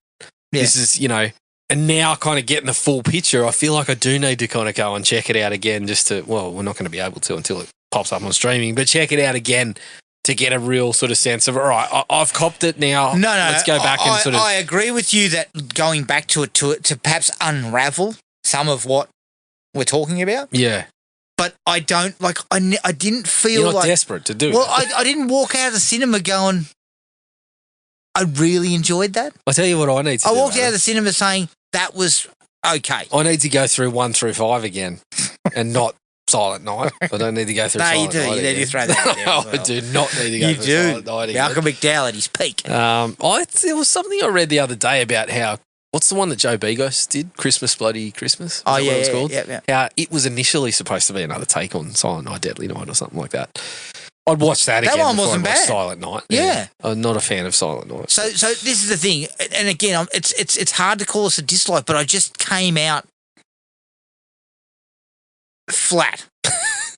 Yeah. This is, and now kind of getting the full picture, I feel like I do need to kind of go and check it out again just to, well, we're not going to be able to until it pops up on streaming, but check it out again to get a real sort of sense of, all right, I've copped it now. No, let's go back and sort of. I agree with you that going back to it to perhaps unravel some of what we're talking about. Yeah. But I don't, like, I didn't feel You're not like. desperate to do it. Well, I didn't walk out of the cinema going, I really enjoyed that. I'll tell you what I need to do. I walked out of the cinema saying that was okay. I need to go through 1 through 5 again and not Silent Night. I don't need to go through Silent Night. No, you do. You need to throw that out there as well. I do not need to go through Silent Night again. Malcolm McDowell at his peak. There was something I read the other day about how, what's the one that Joe Begos did? Christmas Bloody Christmas? Oh, yeah, what it was called? Yeah. How it was initially supposed to be another take on Silent Night, Deadly Night or something like that. I'd watch that again. That one wasn't bad. Silent Night. Yeah. I'm not a fan of Silent Night. So this is the thing, and again, it's hard to call this a dislike, but I just came out flat.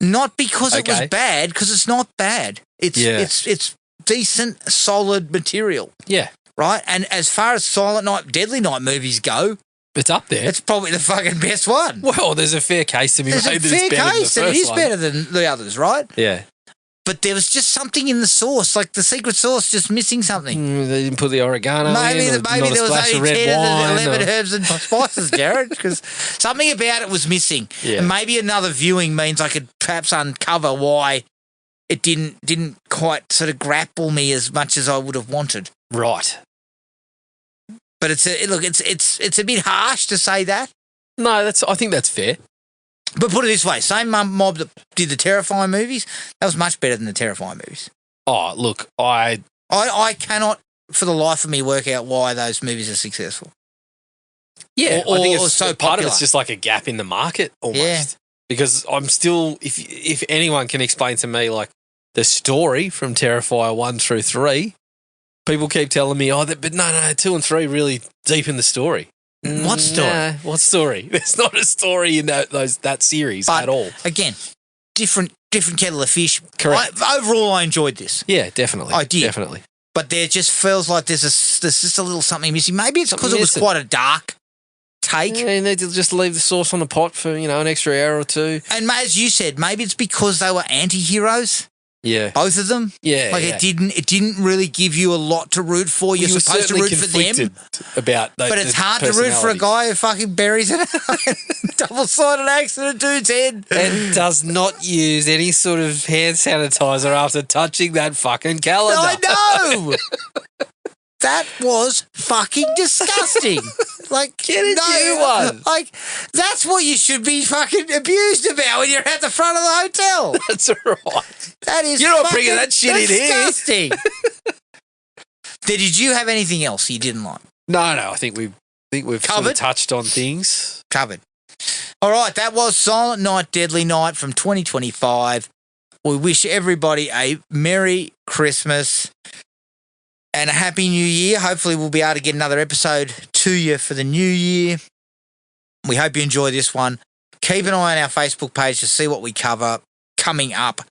Not because it was bad, because it's not bad. It's decent, solid material. Yeah. Right? And as far as Silent Night, Deadly Night movies go, it's up there. It's probably the fucking best one. Well, there's a fair case to be made that it's better than the first one. It is better than the others, right? Yeah. But there was just something in the sauce, like the secret sauce, just missing something. They didn't put the oregano in. Maybe there was only 10 of the 11 or herbs and spices, Jared, because something about it was missing. Yeah. And maybe another viewing means I could perhaps uncover why it didn't quite sort of grapple me as much as I would have wanted. Right. But it's a bit harsh to say that. No, I think that's fair. But put it this way, same mob that did the Terrifying movies, that was much better than the Terrifying movies. Oh, look, I cannot for the life of me work out why those movies are successful. Yeah, I think it's so part popular. of it's just like a gap in the market almost. Yeah. Because I'm still, if anyone can explain to me like the story from Terrifier 1 through 3, people keep telling me, but no, 2 and 3 really deep in the story. What story? Nah, what story? There's not a story in that series at all. Again, different kettle of fish. Correct. Overall, I enjoyed this. Yeah, definitely. I did. Definitely. But there just feels like there's just a little something missing. Maybe it's because it was quite a dark take. Yeah, you need to just leave the sauce on the pot for, an extra hour or 2. And as you said, maybe it's because they were anti-heroes. Yeah. Both of them. Yeah. Like it didn't really give you a lot to root for. You're supposed to root for them. But it's hard to root for a guy who fucking buries a double-sided axe in a dude's head. And does not use any sort of hand sanitizer after touching that fucking calendar. I know. That was fucking disgusting. Like, get a new one. Like, that's what you should be fucking abused about when you're at the front of the hotel. That's right. That is You're not bringing that shit disgusting. in here. Did you have anything else you didn't like? No. I think we've sort of touched on things. Covered. All right, that was Silent Night, Deadly Night from 2025. We wish everybody a Merry Christmas and a Happy New Year. Hopefully we'll be able to get another episode to you for the new year. We hope you enjoy this one. Keep an eye on our Facebook page to see what we cover coming up.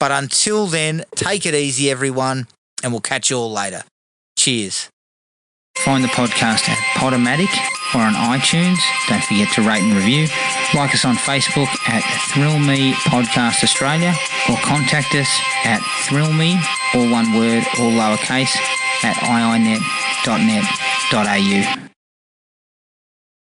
But until then, take it easy, everyone, and we'll catch you all later. Cheers. Find the podcast at Podomatic or on iTunes. Don't forget to rate and review. Like us on Facebook at Thrill Me Podcast Australia or contact us at thrillme@gmail.com. all one word, all lowercase, at iinet.net.au.